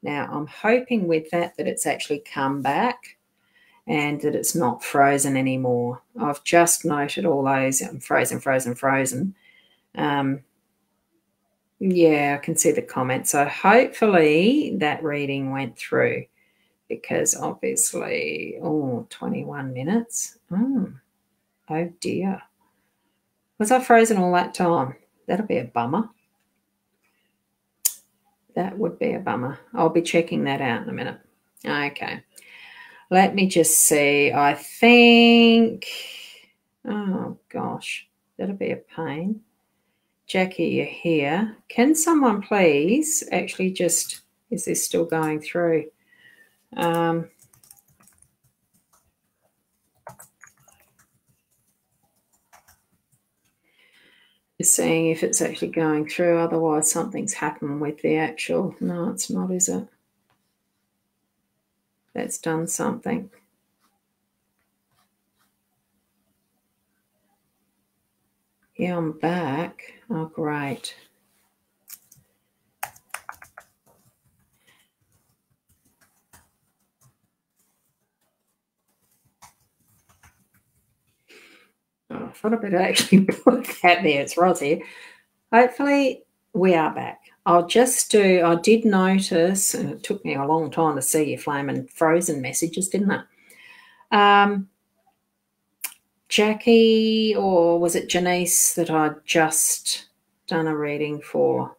Now, I'm hoping with that it's actually come back and that it's not frozen anymore. I've just noted all those frozen, frozen, frozen. Yeah, I can see the comment. So hopefully that reading went through, because obviously, 21 minutes. Oh dear. Was I frozen all that time? That'll be a bummer. That would be a bummer. I'll be checking that out in a minute. Okay. Let me just see. I think, oh gosh, that'll be a pain. Jackie, you're here. Can someone please actually just, is this still going through? Just seeing if it's actually going through. Otherwise, something's happened with the actual. No, it's not, is it? That's done something. Yeah, I'm back. Oh, great. Oh, I thought I better actually put that there. It's Ros here. Hopefully we are back. I did notice, and it took me a long time to see your flaming frozen messages, didn't it? Jackie, or was it Janice that I'd just done a reading for?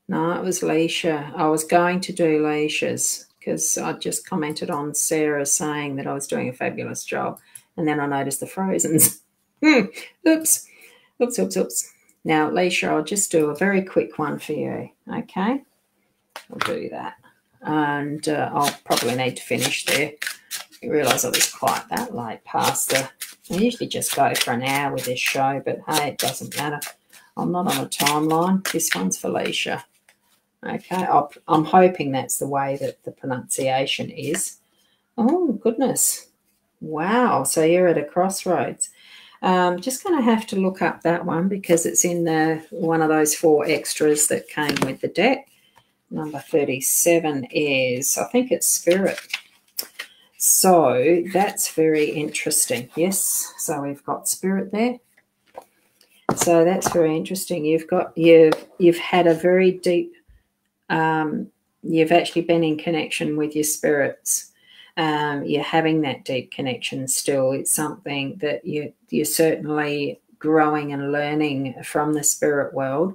No, it was Leisha. I was going to do Leisha's because I just commented on Sarah saying that I was doing a fabulous job, and then I noticed the frozens. Oops. Now, Leisha, I'll just do a very quick one for you, okay? I'll do that. And I'll probably need to finish there. I realise I was quite that late past I usually just go for an hour with this show, but hey, it doesn't matter. I'm not on a timeline. This one's for Leisha. Okay, I'm hoping that's the way that the pronunciation is. Oh, goodness. Wow, so you're at a crossroads. Just going to have to look up that one because it's in one of those 4 extras that came with the deck. Number 37 is, I think it's Spirit. So that's very interesting. Yes, so we've got Spirit there. So that's very interesting. You've had a very deep, you've actually been in connection with your spirits. You're having that deep connection still. It's something that you're certainly growing and learning from the spirit world.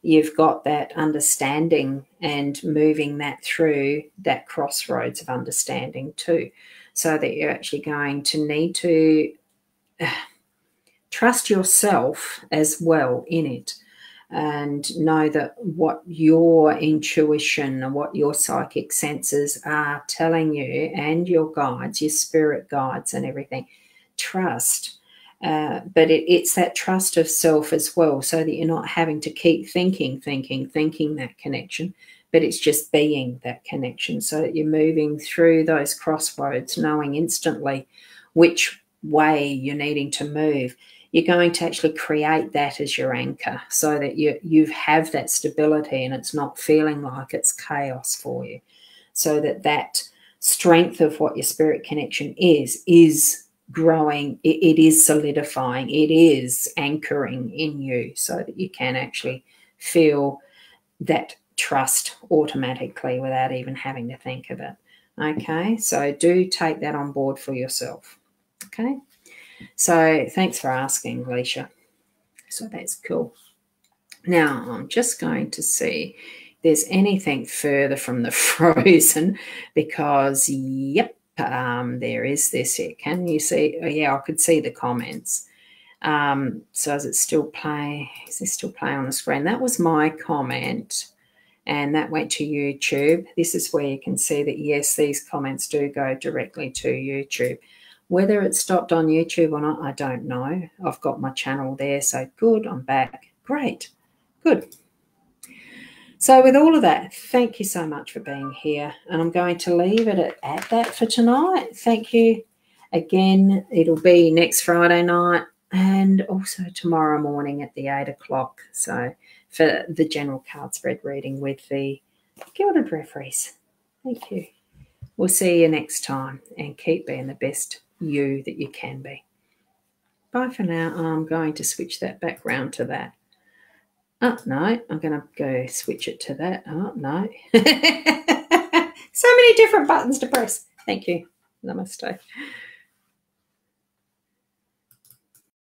You've got that understanding and moving that through that crossroads of understanding too, so that you're actually going to need to trust yourself as well in it, and know that what your intuition and what your psychic senses are telling you, and your guides, your spirit guides and everything, trust. But it's that trust of self as well, so that you're not having to keep thinking that connection, but it's just being that connection, so that you're moving through those crossroads, knowing instantly which way you're needing to move. You're going to actually create that as your anchor, so that you have that stability and it's not feeling like it's chaos for you, so that strength of what your spirit connection is growing, it is solidifying, it is anchoring in you, so that you can actually feel that trust automatically without even having to think of it. Okay, so do take that on board for yourself. Okay. So thanks for asking, Leisha. So that's cool. Now I'm just going to see if there's anything further from the frozen, because, yep, there is this here. Can you see? Oh, yeah, I could see the comments. So is it still playing? Is this still playing on the screen? That was my comment, and that went to YouTube. This is where you can see that, yes, these comments do go directly to YouTube. Whether it stopped on YouTube or not, I don't know. I've got my channel there, so good, I'm back. Great, good. So with all of that, thank you so much for being here, and I'm going to leave it at that for tonight. Thank you again. It'll be next Friday night and also tomorrow morning at the 8 o'clock. So for the general card spread reading with the Gilded Referees. Thank you. We'll see you next time, and keep being the best you that you can be. Bye for now. I'm going to switch that back round to that. Oh, no, I'm going to go switch it to that. Oh, no. So many different buttons to press. Thank you. Namaste.